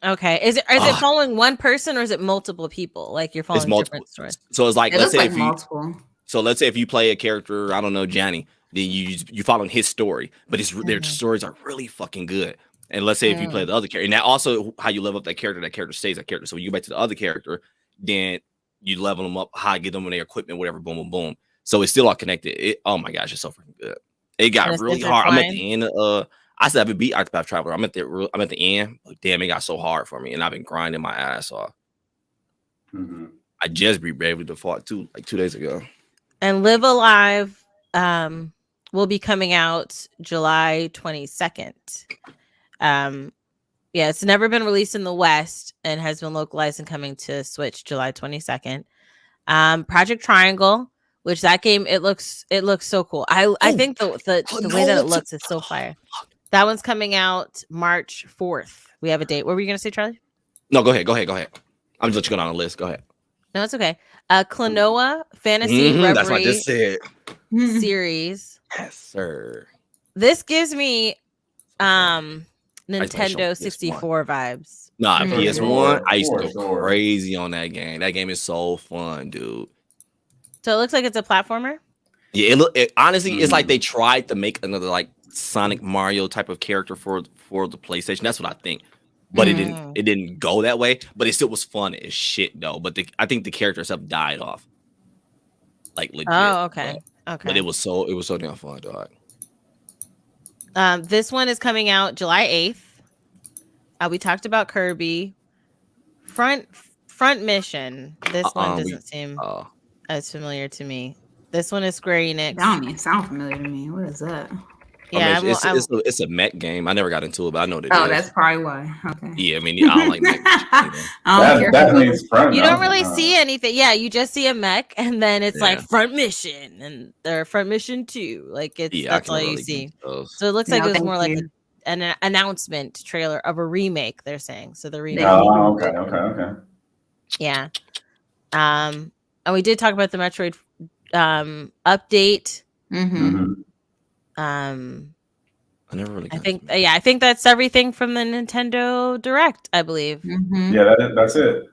Okay. Is it following one person or is it multiple people? Like you're following multiple. different stories. So it's like It let's looks say like if you multiple. so let's say if you play a character, I don't know, Johnny, then you following his story, but their stories are really fucking good. And let's say if you play the other character, and that also how you level up that character stays that character. So when you go back to the other character, then you level them up, high, get them in their equipment, whatever, boom, boom, boom. So it's still all connected. Oh my gosh, it's so freaking good. It got really hard. I'm at the end of I still haven't beat Octopath Traveler. I'm at the end. But damn, it got so hard for me, and I've been grinding my ass off. I just beat Bravely Default too, like 2 days ago. And Live Alive will be coming out July 22nd. Yeah, it's never been released in the West and has been localized and coming to Switch July 22nd. Project Triangle, which that game it looks so cool. I think the way that it looks is so fire. That one's coming out March 4th. We have a date. What were you gonna say, Charlie? No, go ahead. I'm just going on the list. Go ahead. No, it's okay. Klonoa Fantasy Reverie that's what I just said. series. Yes, sir. This gives me Nintendo 64 vibes. Nah, PS1. I used to go sure. crazy on that game. That game is so fun, dude. So it looks like it's a platformer. Yeah, it honestly, it's like they tried to make another like Sonic Mario type of character for the PlayStation. That's what I think. But it didn't go that way. But it still was fun as shit though. But I think the character itself died off. Like legit. Oh, okay. But it was so damn fun, dog. This one is coming out July 8th. We talked about Kirby. Front Mission. This one doesn't seem as familiar to me. This one is Square Enix. That don't even sound familiar to me. What is that? Yeah, it's a mech game. I never got into it, but I know that. Oh, that's probably why. Okay. Yeah, I mean, I don't like mech. That means front. You don't really see anything. Yeah, you just see a mech, and then it's like Front Mission, and they're Front Mission 2. Like that's all you see. So it looks like it was more like an announcement trailer of a remake. They're saying so. The remake. Oh, okay. Yeah. And we did talk about the Metroid update. I never really. I think that's everything from the Nintendo Direct. I believe. Yeah, that's it.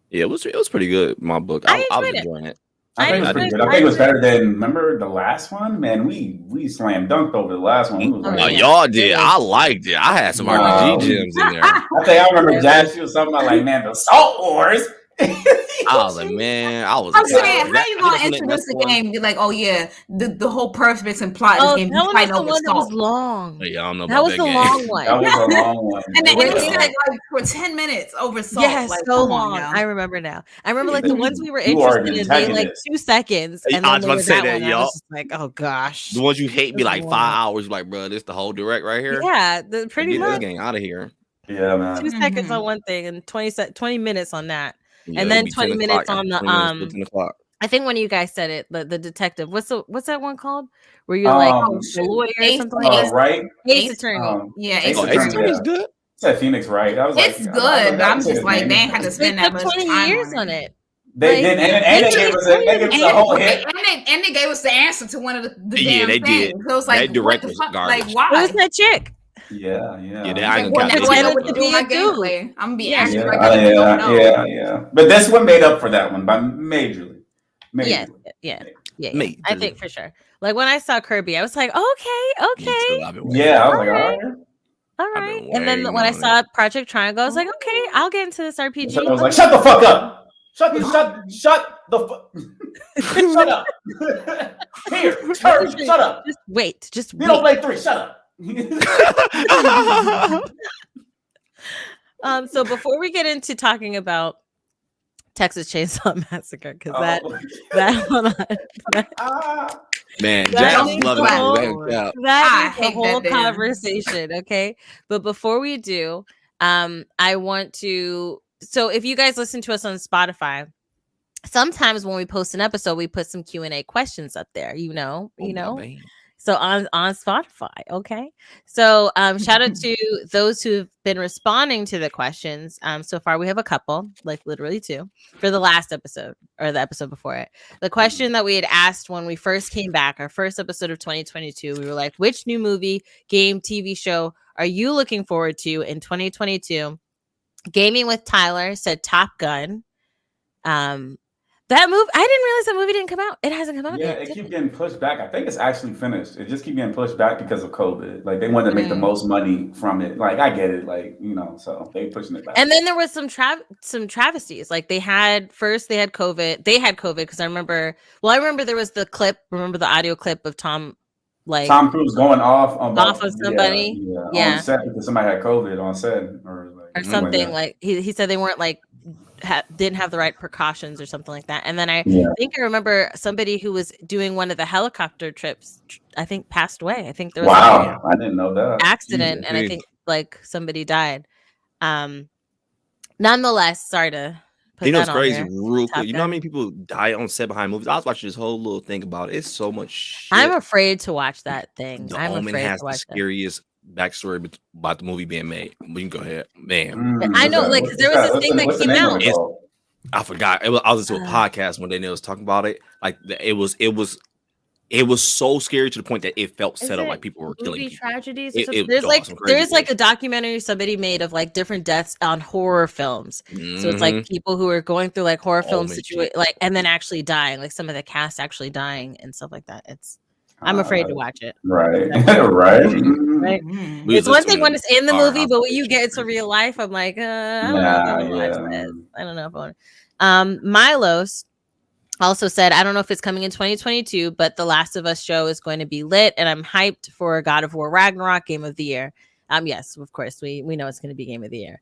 Yeah, it was pretty good. In my book, I was enjoying it. I think it was pretty good. I think it was better than remember the last one. Man, we slam dunked over the last one. We was like, y'all did. I liked it. I had some RPG gems in there. I think I remember Jazz. She was talking about like, man, the Salt Wars. I was like, man, I'm saying, how you gonna introduce the game and be like, oh yeah, the whole purpose and plot of this game? That one was the one that was long. Yeah, I don't know that was the game. long one. That was a long one. And then it was like for 10 minutes over Salt. Yes, like, so long. I remember now. I remember like the ones we were interested in, they like 2 seconds. And I was about to say that, I was just like, oh gosh. The ones you hate be like 5 hours. Like, bro, this the whole direct right here. Yeah, pretty much. Get this game out of here. Yeah, man. 2 seconds on one thing and 20 minutes on that. Yeah, and then 20 minutes on the I think when you guys said it, the detective. What's that one called? Where you're like a lawyer or something like that? Right? Ace Attorney. Ace Attorney is good. It's at Phoenix, right? I was it's like, good, but I'm just like, they ain't had to spend that much 20 time years on it. They did, and they gave us a whole hit. And they gave us the answer to one of the damn they things. did. So it's like, that direct what the was fuck? garbage. Like, why? It was that chick. Yeah. I'm gonna be asking yeah. But this one made up for that one by majorly. Yeah. I think for sure. Like when I saw Kirby, I was like, okay. Yeah, I was like, all right. And then when I saw Project Triangle, I was like, okay, I'll get into this RPG. So I was like, shut the fuck up. Shut the fuck. Shut up. Here, Kirby, shut up. Just wait. You don't play 3. Shut up. So before we get into talking about Texas Chainsaw Massacre, because that one man, Jack loved it. That is the whole conversation, okay? But before we do, I want to so if you guys listen to us on Spotify, sometimes when we post an episode, we put some Q&A questions up there, so on Spotify. Okay, so shout out to those who've been responding to the questions. So far we have a couple, like literally 2 for the last episode or the episode before it. The question that we had asked when we first came back, our first episode of 2022, we were like, which new movie, game, TV show are you looking forward to in 2022? Gaming with Tyler said Top Gun. That movie, I didn't realize that movie didn't come out. It hasn't come out Yeah, yet. it keeps getting pushed back. I think it's actually finished. It just keeps getting pushed back because of COVID. Like they wanted to make the most money from it. Like I get it. Like so they pushing it back. And then there was some travesties. Like they had COVID. They had COVID because I remember there was the clip. Remember the audio clip of Tom Cruise going off on somebody. Yeah. On set because somebody had COVID on set or something like he said they weren't like. Didn't have the right precautions or something like that. And then I think I remember somebody who was doing one of the helicopter trips, I think passed away. I think there was I didn't know that accident. And I think like somebody died. Nonetheless, sorry to put that on crazy here. Real quick. You know how many people die on set behind movies? I was watching this whole little thing about it. It's so much shit. I'm afraid to watch that thing. The Omen has the scariest backstory about the movie being made. We can go ahead, man. I know, like there was this thing that came out. I forgot. I was listening to a podcast one day and they was talking about it. Like it was so scary to the point that it felt set up like people were killing people. Tragedies. There's like a documentary somebody made of like different deaths on horror films. So it's like people who are going through like horror film situation, like and then actually dying, like some of the cast actually dying and stuff like that. I'm afraid to watch it. Right. Right. It's one thing when it's in the movie, but when you get into real life, I'm like, I don't know if I want to watch this. I don't know if I want. Milos also said, I don't know if it's coming in 2022, but the Last of Us show is going to be lit, and I'm hyped for God of War Ragnarok Game of the Year. Yes, of course, we know it's going to be Game of the Year.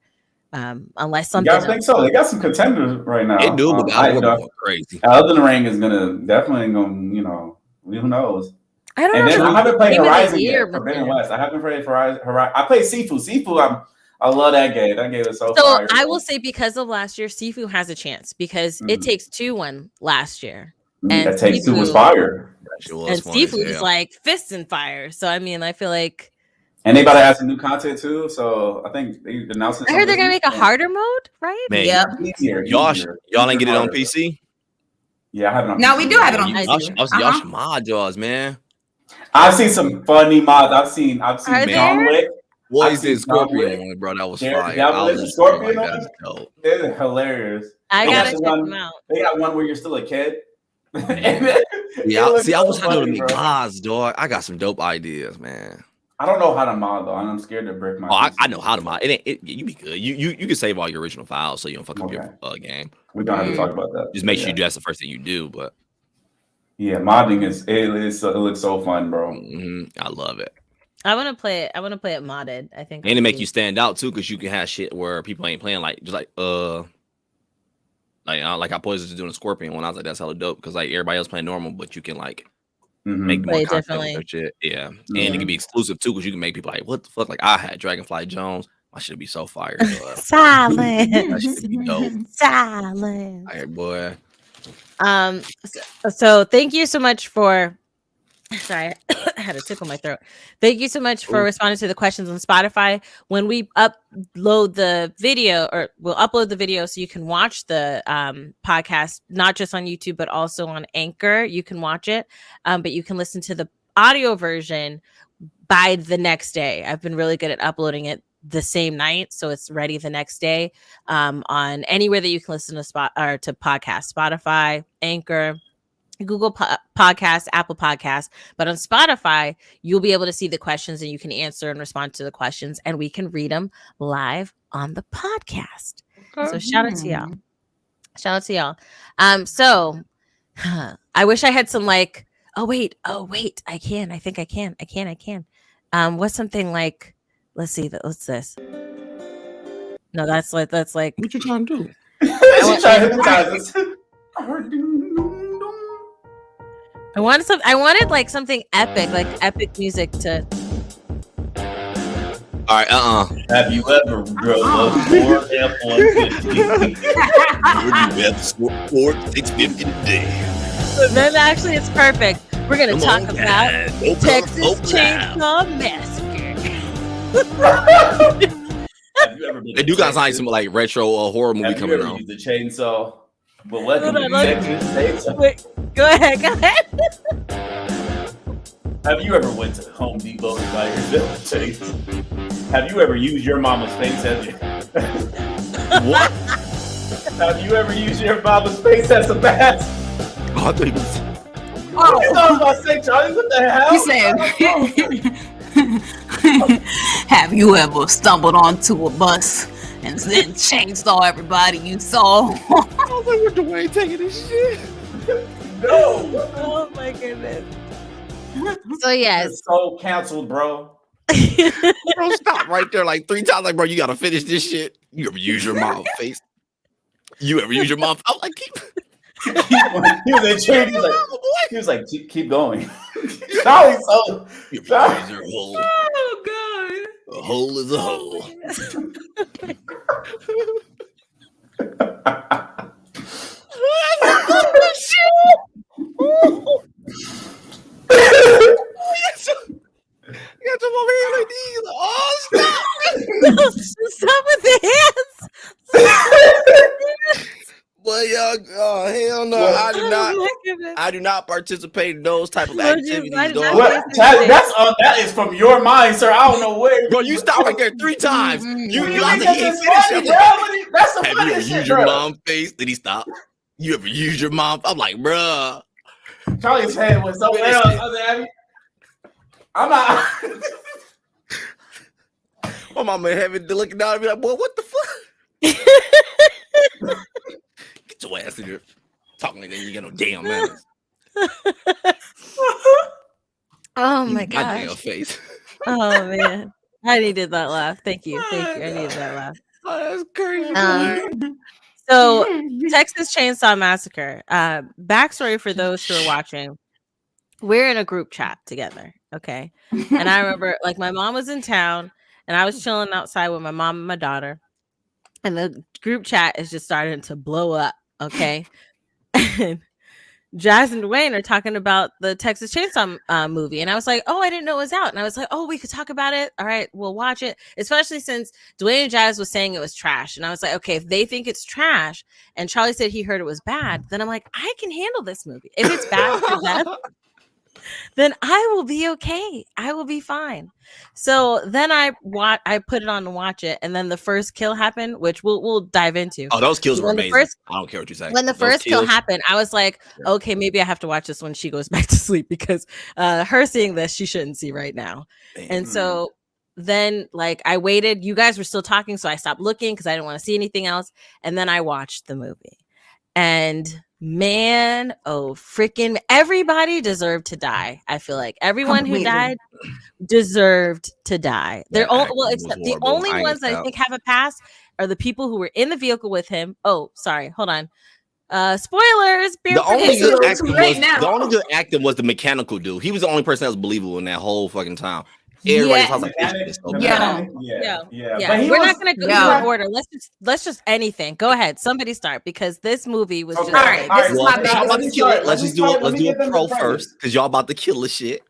Unless something. You guys think so? They got some contenders right now. They do, but going crazy. Elden Ring is definitely gonna, who knows? I don't know. And then I haven't played Horizon yet. Forbidden West. I haven't played Horizon. I played Sifu. I love that game. That game is so fire. I will say because of last year, Sifu has a chance because It Takes Two won last year. And That Takes Two was fire. And Sifu is like fists and fire. So I mean, I feel like. And they about to add some new content too. So I think they announced. I heard they're gonna make a harder mode, right? Man, yep. Y'all ain't get it on PC. Yeah, I have it on. No, PC. we do have it on PC. Y'all should mod yours, man. I've seen some funny mods. I've seen John Wick. What is this Scorpion one, bro? That was fire. Scorpion one? They're hilarious. I gotta check them out. They got one where you're still a kid. Yeah, see, I was trying to make mods, dog. I got some dope ideas, man. I don't know how to mod though, and I'm scared to break my. I know how to mod. You be good. You can save all your original files so you don't fuck up your game. We don't have to talk about that. Just make sure you do that's the first thing you do. But yeah, modding it looks so fun, bro. I love it. I want to play it. I want to play it modded. I think, and to make you stand out too, because you can have shit where people ain't playing like I Poison's doing a Scorpion one. I was like, that's hella dope because like everybody else playing normal, but you can like make more content with that shit. Yeah, and it can be exclusive too because you can make people like, what the fuck? Like I had Dragonfly Jones. My shit be so fire. Silent. That shit be dope. Silent. All right, boy. So thank you so much for. Sorry, I had a tickle in my throat. Thank you so much for responding to the questions on Spotify. When we upload the video, or we'll upload the video so you can watch the podcast, not just on YouTube, but also on Anchor. You can watch it, but you can listen to the audio version by the next day. I've been really good at uploading it the same night, so it's ready the next day on anywhere that you can listen to podcasts, Spotify, Anchor, Google Podcasts, Apple Podcasts, but on Spotify, you'll be able to see the questions and you can answer and respond to the questions and we can read them live on the podcast. So shout out to y'all. Shout out to y'all. So I wish I had some like, oh wait, I think I can. What's something like, let's see, what's this? No, that's like. What you trying to do? She's trying to hypnotize us. I wanted like something epic, like epic music to. All right, Have you ever drove a Ford F-150? You have scored 650 today. Then actually, it's perfect. We're gonna Come talk on, about guys. Open Texas up, Chainsaw Massacre. Have you ever been? They do got some like retro horror movie Have you coming ever on. used a chainsaw? But welcome Hold to on, Texas Chainsaw. Wait, go ahead. Have you ever went to Home Depot to buy yourself a chainsaw? Have you ever used your mama's face as your... What? Have you ever used your mama's face as a mask? Oh, I thought he was. Oh, I was about to say, Charlie, what the hell? He said, have you ever stumbled onto a bus and then chainsaw everybody you saw? I was like, where Dwayne taking this shit? No. Oh my goodness. So yes. It's so canceled, bro. Bro, stop right there like 3 times. Like, bro, you gotta finish this shit. You ever use your mom's face? You ever use your mom? I'm like, keep. He was like, keep going. Charlie's so. You ever use your hole? Oh god. A hole is a hole. You got your over here like these. Oh, stop! Stop with the hands. But y'all, oh hell no! What? I do not. Oh my goodness. I do not participate in those type of Lord, you- activities, I- dog. What? That is from your mind, sir. I don't know where. Bro, you stopped right there 3 times. You I That's think he ain't the finished. funny, Like, bro. That's the have you ever funniest shit, used your bro. mom's face? Did he stop? You ever used your mom? I'm like, bruh. Charlie's head was somewhere else. I was like, I'm not. My mama having to looking down and be like, boy, what the fuck? Get your ass in here. Talking like that, you got no damn manners. Oh my My gosh. damn face. Oh man. I needed that laugh. Thank you. I needed that laugh. Oh, that's crazy. So Texas Chainsaw Massacre. Backstory for those who are watching. We're in a group chat together. Okay. And I remember like my mom was in town and I was chilling outside with my mom and my daughter. And the group chat is just starting to blow up. Okay. And Jazz and Dwayne are talking about the Texas Chainsaw movie. And I was like, oh, I didn't know it was out. And I was like, oh, we could talk about it. All right, we'll watch it. Especially since Dwayne and Jazz was saying it was trash. And I was like, okay, if they think it's trash and Charlie said he heard it was bad, then I'm like, I can handle this movie. If it's bad for them, then I will be okay. I will be fine. So then I put it on to watch it, and then the first kill happened, which we'll dive into. Oh, those kills were When the amazing. first- I don't care what you say. When the Those first kill kills- happened, I was like, okay, maybe I have to watch this when she goes back to sleep because her seeing this, she shouldn't see right now. Man. And so then like I waited, you guys were still talking, so I stopped looking because I didn't want to see anything else. And then I watched the movie. And man, oh freaking everybody deserved to die. I feel like everyone who died deserved to die. They're all well, except the only ones that I think have a pass are the people who were in the vehicle with him. Oh, sorry, hold on. Spoilers. The only good acting right now. was the mechanical dude. He was the only person that was believable in that whole fucking town. Everybody was like, this is so bad. Yeah. But We're not gonna go through order. Let's just anything. Go ahead. Somebody start because this movie was just. All right, this is my Y'all about to kill it. Let's do a get them pro to first because y'all about to kill the shit.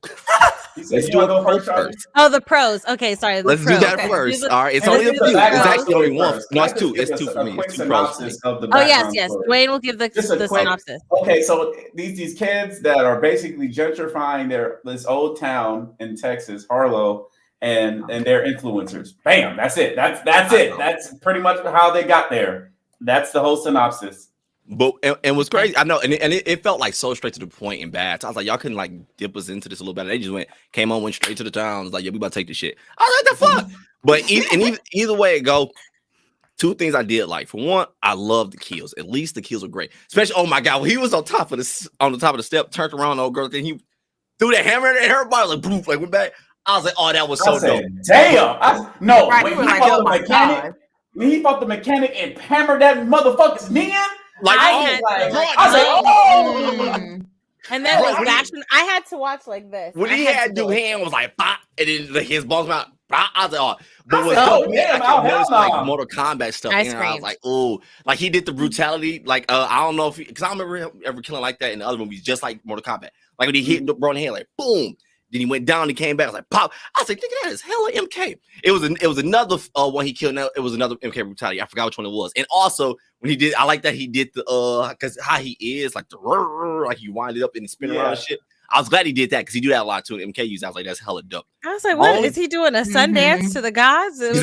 Let's do a pro first. Oh, the pros. Okay, sorry. Let's do that first. All right, it's only a few. It's actually only one. No, it's two. It's two for me. It's 2 pros. Oh yes. Dwayne will give the synopsis. Okay, so these kids that are basically gentrifying this old town in Texas, Harlow, and they're influencers. Bam, that's it. That's it. That's pretty much how they got there. That's the whole synopsis. But and what's crazy, I know, and it felt like so straight to the point and bad. So I was like, y'all couldn't like dip us into this a little better. They just went straight to the town. Was like, yeah, we about to take this shit. I was like, the fuck. But either way it go, 2 things I did like. For one, I love the kills. At least the kills were great. Especially, oh my god, when he was on the top of the step, turned around, old girl, then he threw that hammer at everybody, like boom, like went back. I was like, oh, that was so dope. Damn. Right, when you were he like, fought oh the my mechanic, God. when he fought the mechanic and hammered that motherfucker's knee in, Like, I was like, oh. And then was bashing. I had to watch like this. When he had do hand was like pop, and then his balls out. I was like, oh, but what's dope, damn, I noticed like no. Mortal Kombat stuff. I And I was screamed. like, oh, like he did the brutality. Like, I don't know if because I don't remember him ever killing like that in the other movies, just like Mortal Kombat. Like when he hit the bro in the head, like boom. Then he went down and came back. I was like, pop. I was like, nigga, that is hella MK. It was another one he killed. It was another MK brutality. I forgot which one it was. And also when he did, I like that he did the because how he is like the like you wind it up and he spin around and shit. I was glad he did that because he do that a lot too in MK use. I was like, that's hella dope. I was like, what is he doing? A sun dance to the gods? He's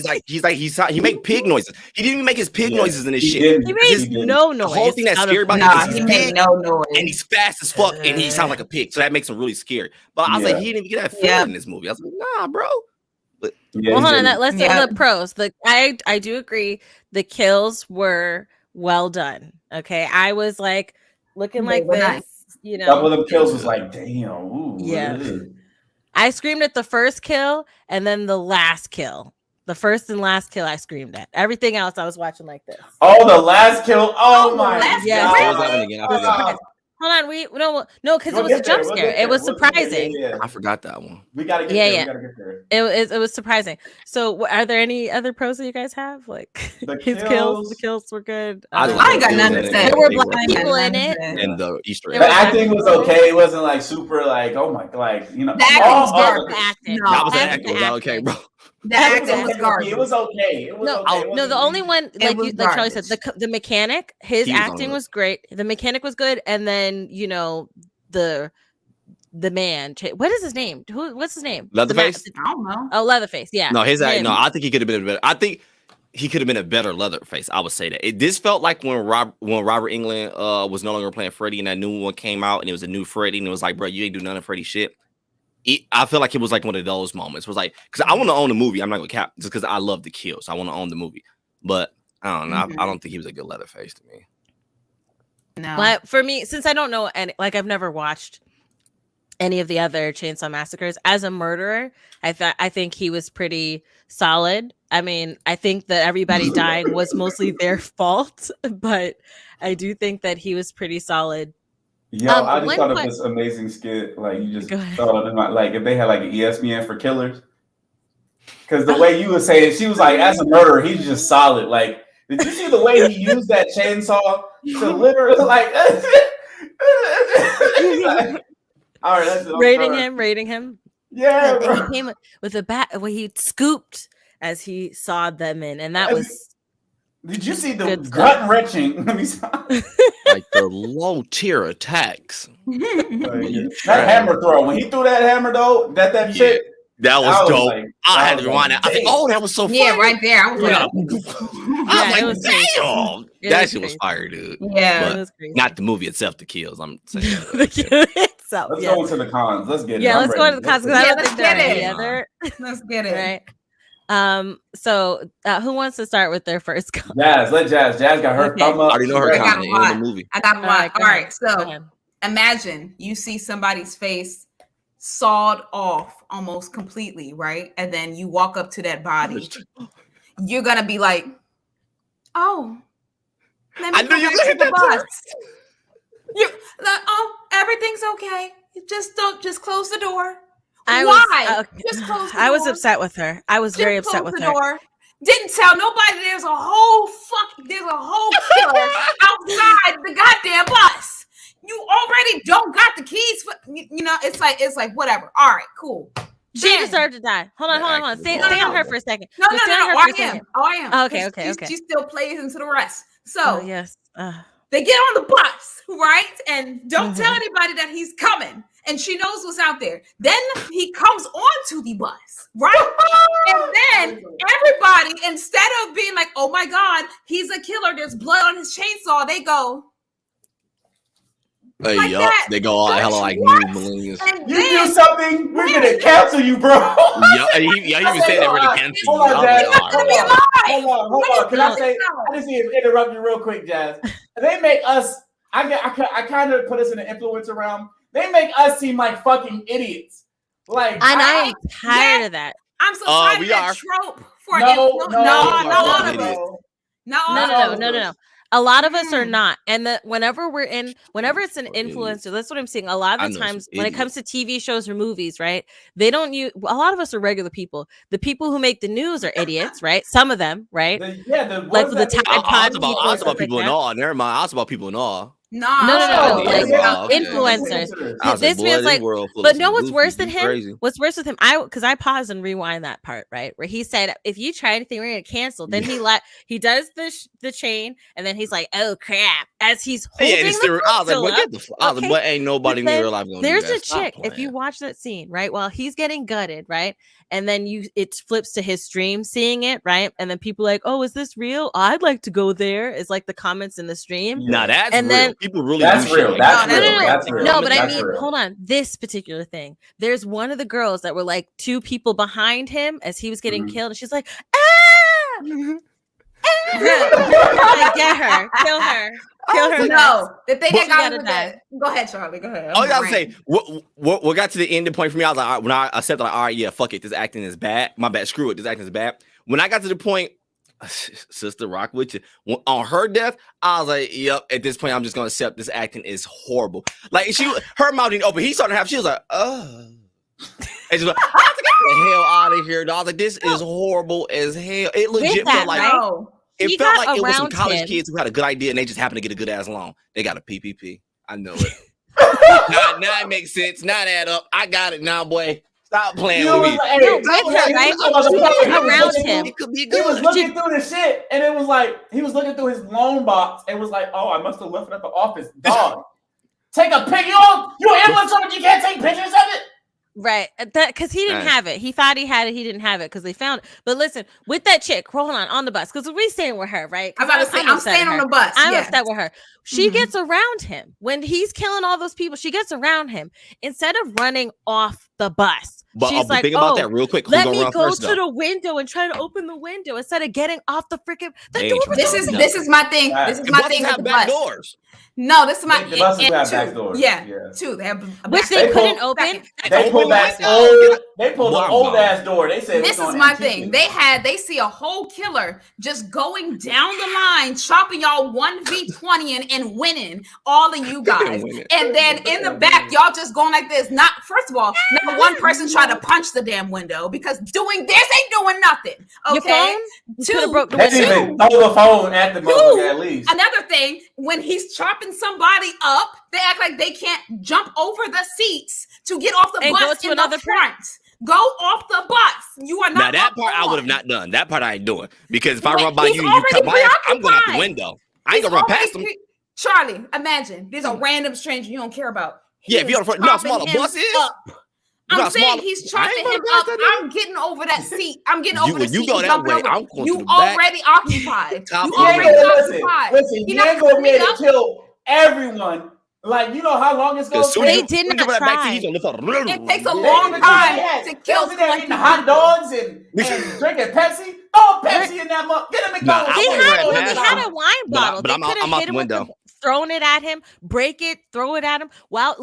like, he make pig noises. He didn't even make his pig noises in this shit. He made no noise. The whole thing that's scary about Nah, him is he he's made big no noise. and he's fast as fuck and he sounds like a pig. So that makes him really scary. But I was like, he didn't even get that feeling in this movie. I was like, nah, bro. But well, hold on. Let's say the pros. I do agree. The kills were well done. Okay, I was like looking like this. Nice. You know, couple of them kills was like, damn. Ooh, yeah. I screamed at the first kill and then the last kill. The first and last kill I screamed at. Everything else I was watching like this. Oh, the last kill. Oh my god. Yes. What was that one again? I forgot. Hold on, no, because it was a jump scare. It was surprising. I forgot that one. We gotta get there. We gotta get there. It was surprising. So, are there any other pros that you guys have? Like his kills, the kills were good. I ain't got nothing to say. There were black people in it, and the Easter egg. The acting was okay. It wasn't like super like oh my like you know. The acting was garbage. That was the acting. Was that okay, bro? The acting was garbage. It was okay. It was okay. No, the only one like Charlie said, the mechanic, his acting was great. The mechanic was good, and then the man. What is his name? What's his name? Leatherface. I don't know. Oh, Leatherface. Yeah. No, I think he could have been better. I think he could have been a better Leatherface. I would say that. This felt like when Robert Englund was no longer playing Freddy, and that new one came out, and it was a new Freddy, and it was like, bro, you ain't do none of Freddy shit. I feel like it was like one of those moments. It was like, because I want to own the movie. I'm not gonna cap just because I love the kills. I want to own the movie, but I don't know. I don't think he was a good Leatherface to me. No, but for me, since I don't know any, like I've never watched any of the other Chainsaw Massacres as a murderer, I think he was pretty solid. I mean, I think that everybody dying was mostly their fault, but I do think that he was pretty solid. Yo, I just thought of this amazing skit. Like you just thought of it, like if they had like an ESPN for killers. Because the way you were saying, she was like, as a murderer, he's just solid. Like, did you see the way he used that chainsaw to literally like? All right, that's it. Rating him. Yeah, bro. He came with a bat where he scooped as he sawed them in, and that was. Did you see the gut wrenching? Let me stop. Like the low tier attacks. That hammer throw. When he threw that hammer though, that shit. That was dope. Like, I had to rewind that. I think, that was so funny. Yeah, right there. I was like, I was like, damn. That shit was fire, dude. Yeah. But it was crazy. not the movie itself, the kills. I'm saying the kill itself. Let's go into the cons. Let's get it. Yeah, let's go into the cons because I don't think they're together. Let's get it. Right. So who wants to start with their first con? Jazz, let Jazz got her thumb up. I already know her con in the movie. I got a lot. All right, so imagine you see somebody's face sawed off almost completely, right? And then you walk up to that body. You're gonna be like, "Oh, let me go back to the bus." You're like, "Oh, everything's okay. Just close the door." Why? Just close the door. I was upset with her. I was very upset with her. Door. Didn't tell nobody there's a whole killer outside the goddamn bus. You already don't got the keys for it's like whatever. All right, cool. She deserved to die. Hold on. Stay on her for a second. No. I am. Okay. She still plays into the rest. So yes. They get on the bus, right? And don't tell anybody that he's coming. And she knows what's out there. Then he comes onto the bus, right? And then everybody, instead of being like, "Oh my God, he's a killer. There's blood on his chainsaw," they go. Like that. They go all hella like new millennials. You do something, we're gonna cancel you, bro. He was saying they were gonna cancel you. Hold on, Jazz. Hold on. Can I just interrupt you real quick, Jazz? They make us. I kind of put us in the influencer realm. They make us seem like fucking idiots. Like, and I'm tired of that. I'm so tired of that trope for no. A lot of us are not. And whenever it's an influencer, that's what I'm seeing. A lot of the times when it comes to TV shows or movies, right? They don't use, a lot of us are regular people. The people who make the news are idiots, right? Some of them, right? Like the Tide Pod people. I was about people in awe. Never mind. I was about people in awe. No. Like, influencers. This man's like, but know what's worse than him? Crazy. What's worse with him? Because I paused and rewind that part, right, where he said, "If you try anything, we're gonna cancel." Then he does the chain, and then he's like, "Oh crap!" As he's holding I was like, "What? Ain't nobody in real life gonna do that." There's a chick. If you watch that scene, right, while he's getting gutted, right, and then it flips to his stream, seeing it, right, and then people are like, "Oh, is this real? I'd like to go there." Is like the comments in the stream. Nah, that's and real. then People really that's real. That's real. No, but I mean, hold on. This particular thing. There's one of the girls that were like two people behind him as he was getting killed, and she's like, "Ah!" Like, get her, kill her. No, the thing that got with that. Go ahead, Charlie. Go ahead. I was gonna say what got to the ending point for me. I was like, all right, when I said like, all right, yeah, fuck it, this acting is bad. My bad. Screw it, this acting is bad. When I got to the point. Sister, rock with you. On her death, I was like, yep, at this point, I'm just gonna accept this acting is horrible. Like her mouth didn't open. He started to have, she was like, oh. And she's like, I have to get the hell out of here. I was like, this is horrible as hell. It legit felt like it felt like it was some college kids who had a good idea and they just happened to get a good ass loan. They got a PPP. I know it. now it makes sense. Now it add up. I got it now, boy. Stop playing with me. Around him. He was looking through the shit, and it was like he was looking through his loan box, and was like, "Oh, I must have left it at the office." Dog, take a picture. You influencer, but you can't take pictures of it. Right, because he didn't have it. He thought he had it. He didn't have it because they found it. But listen, with that chick, hold on the bus, because we're staying with her, right? I'm staying on the bus. I'm upset with her. She gets around him when he's killing all those people. She gets around him instead of running off the bus. But she's like, think about that real quick. Let me go to the window and try to open the window instead of getting off the freaking door. This is my thing. This is my thing with the bus. Doors. No, this is my the buses have back doors. Yeah, two. They have which they couldn't open. They pulled the old ass door. They said this is my thing. They see a whole killer just going down the line, chopping y'all 1v20 and winning all of you guys. And then in the back, y'all just going like this. Not first of all, not one person tried to punch the damn window because doing this ain't doing nothing. Okay. Two, broke the window. They didn't even throw the phone at the motherfucker at least. Another thing, when he's chopping somebody up, they act like they can't jump over the seats to get off the and bus go to another front. Go off the bus. You are not. Now that part I would have not done. That part I ain't doing because if I run by you, you come by, I'm going out the window. I ain't gonna run past them. Charlie, imagine there's a random stranger you don't care about. Yeah, if you're on the front, you know how small a bus is. I'm saying he's chopping him up. I'm getting over that seat. I'm getting over the seat. You go that way. I'm going you already occupied. You already occupied. Listen, you ain't gonna be able to kill everyone. Like, you know how long it's going to take? They did not try. It takes a long time to kill someone. Eating hot dogs and drinking Pepsi. Oh, Pepsi in that mug. Get a McDonald's. They had a wine bottle. They could have hit him with thrown it at him, break it, throw it at him. While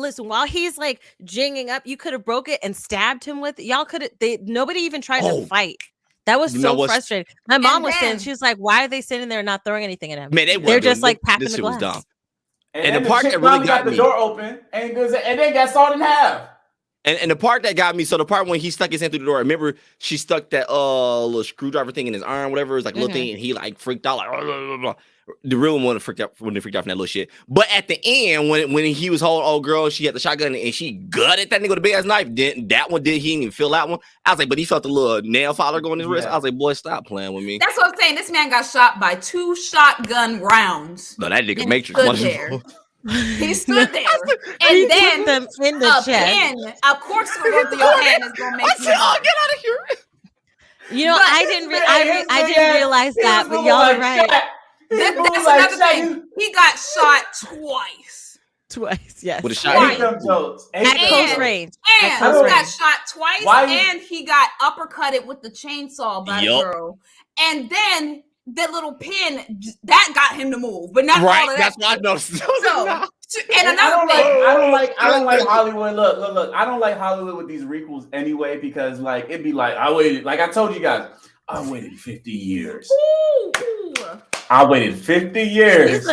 he's like jinging up, you could have broke it and stabbed him with it. Y'all could have. Nobody even tried to fight. That was so frustrating. My mom was saying, she was like, "Why are they sitting there and not throwing anything at him? They're just like tapping the glass." Dumb. And the part that really got the door open and then got sawed in half. And the part that got me, so the part when he stuck his hand through the door, remember she stuck that little screwdriver thing in his arm, whatever, it was like a little thing, and he like freaked out, like blah, blah, blah. The real one when they freaked out from that little shit. But at the end, when he was holding old girl, she had the shotgun and she gutted that nigga with a big ass knife. He didn't even feel that one. I was like, but he felt the little nail filer going in his wrist. I was like, boy, stop playing with me. That's what I'm saying. This man got shot by 2 shotgun rounds. No, that nigga Matrix there. He stood there, and then them in the pen, of course, going through your hand is gonna make you. Get out of here! You know, I didn't realize that, but y'all are right. That's another thing. He got shot twice, yes. With a shotgun. At close range. And he got shot twice, and he got uppercutted with the chainsaw by the girl, and then. That little pin that got him to move, but not all of that. That's what I noticed. And another thing, I don't like Hollywood. Look. I don't like Hollywood with these requels anyway because like it'd be like I waited. Like I told you guys, I waited 50 years. Ooh. I waited 50 years.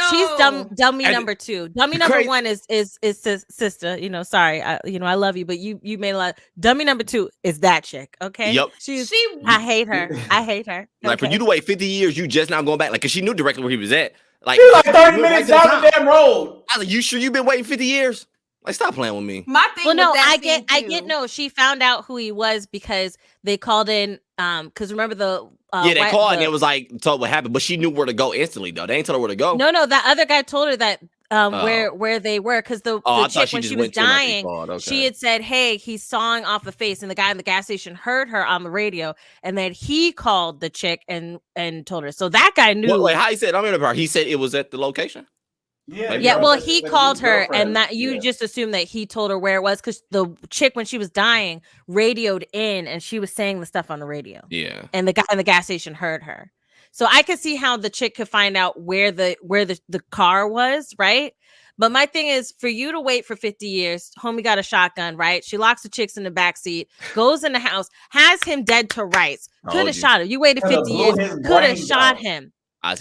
She's dummy number 2. Dummy number 1 is sister. You know, sorry, I love you, but you made a lot. Dummy number 2 is that chick. Okay. Yep. I hate her. I hate her. Like for you to wait 50 years, you just now going back. Like, cause she knew directly where he was at. Like, You're like 30 minutes down the damn road. I was like, you sure you've been waiting 50 years? Like, stop playing with me. My thing. Well, no, I get. No, she found out who he was because they called in. Because remember the they called and it was like told what happened, but she knew where to go instantly though. They ain't told her where to go. No, that other guy told her that where they were because the chick when she was dying, she had said, "Hey, he's sawing off the face," and the guy in the gas station heard her on the radio, and then he called the chick and told her. So that guy knew. Wait, how he said? I'm in the part. He said it was at the location. Yeah. Well, he called her, and that you just assumed that he told her where it was because the chick when she was dying radioed in, and she was saying the stuff on the radio. Yeah. And the guy in the gas station heard her, so I could see how the chick could find out where the car was, right? But my thing is, for you to wait for 50 years, homie got a shotgun, right? She locks the chicks in the back seat, goes in the house, has him dead to rights. Could have shot him. You waited 50 years, could have shot him.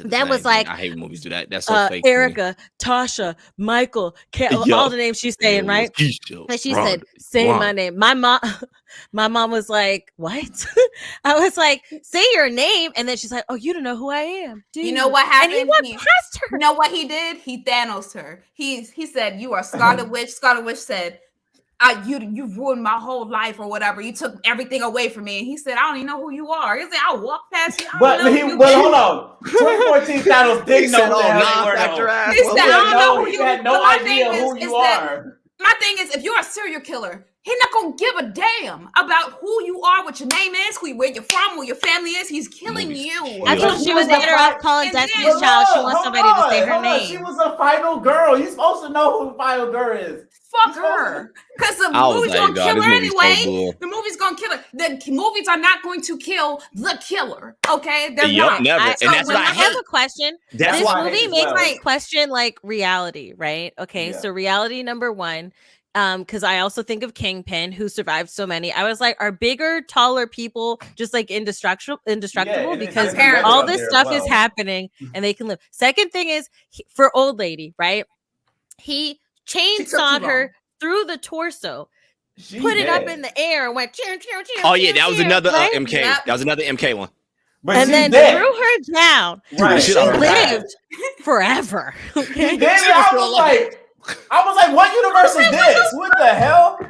That was like, I hate when movies do that. That's so fake. Erica, Tasha, Michael, all the names she's saying, right? And she said, "Say my name." My mom was like, "What?" I was like, "Say your name," and then she's like, "Oh, you don't know who I am, do you?" You know what happened? And he went past her. You know what he did? He Thanos her. He said, "You are Scarlet Witch." Scarlet Witch said, you ruined my whole life or whatever. You took everything away from me. And he said, I don't even know who you are. He said, I'll walk past you. But hold on. 2014 Thanos didn't know who He said, I don't know who you are. He had no idea who you are. My thing is, if you're a serial killer, he's not going to give a damn about who you are, what your name is, where you're from, where your family is. He's killing you. I thought she was better off calling Destiny's Child. She wants somebody to say her name. She was a final girl. You're supposed to know who the final girl is. Fuck her. Because the movie's going to kill her anyway. The movie's going to kill her. The movies are not going to kill the killer. Okay? They're not. Never. And that's what I have a question. This movie makes me question like reality, right? Okay, so reality number 1. Because I also think of Kingpin, who survived so many. I was like, are bigger, taller people just like indestructible? Because all this stuff is happening and they can live. Second thing is for old lady, right? He chainsawed her through the torso, put it up in the air, and went cheer. Oh yeah, that was another MK. That was another MK one. But and then threw her down. Right. She lived forever. Okay? She did. I was like, what universe is this? What the hell?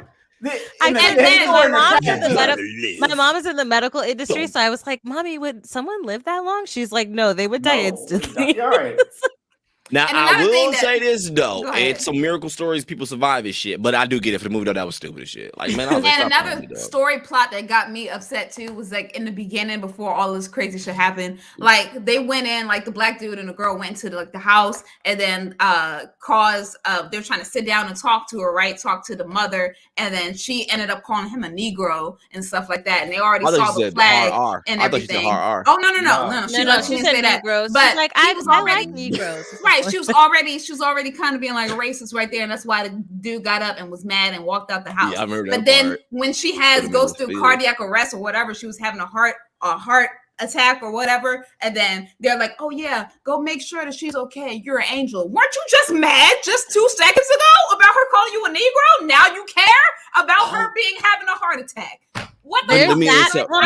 My mom is in the medical industry, so I was like, Mommy, would someone live that long? She's like, no, they would die instantly. All right. Now, I will say this, though. It's some miracle stories. People survive this shit. But I do get it. For the movie, though, that was stupid as shit. Like, man, I was like, and another story plot that got me upset, too, was, like, in the beginning, before all this crazy shit happened. Like, they went in, like, the black dude and the girl went to, the house, and then they're trying to sit down and talk to her, right? Talk to the mother. And then she ended up calling him a Negro and stuff like that. And they already saw the flag and everything. Oh, no. She didn't say that. Negroes. But like, I like Negroes. Right. She was already kind of being like a racist right there, and that's why the dude got up and was mad and walked out the house. Yeah, I remember that. But then when she goes through cardiac arrest or whatever, she was having a heart attack or whatever, and then they're like, "Oh yeah, go make sure that she's okay. You're an angel." Weren't you just mad just 2 seconds ago about her calling you a Negro? Now you care about her having a heart attack. What the Let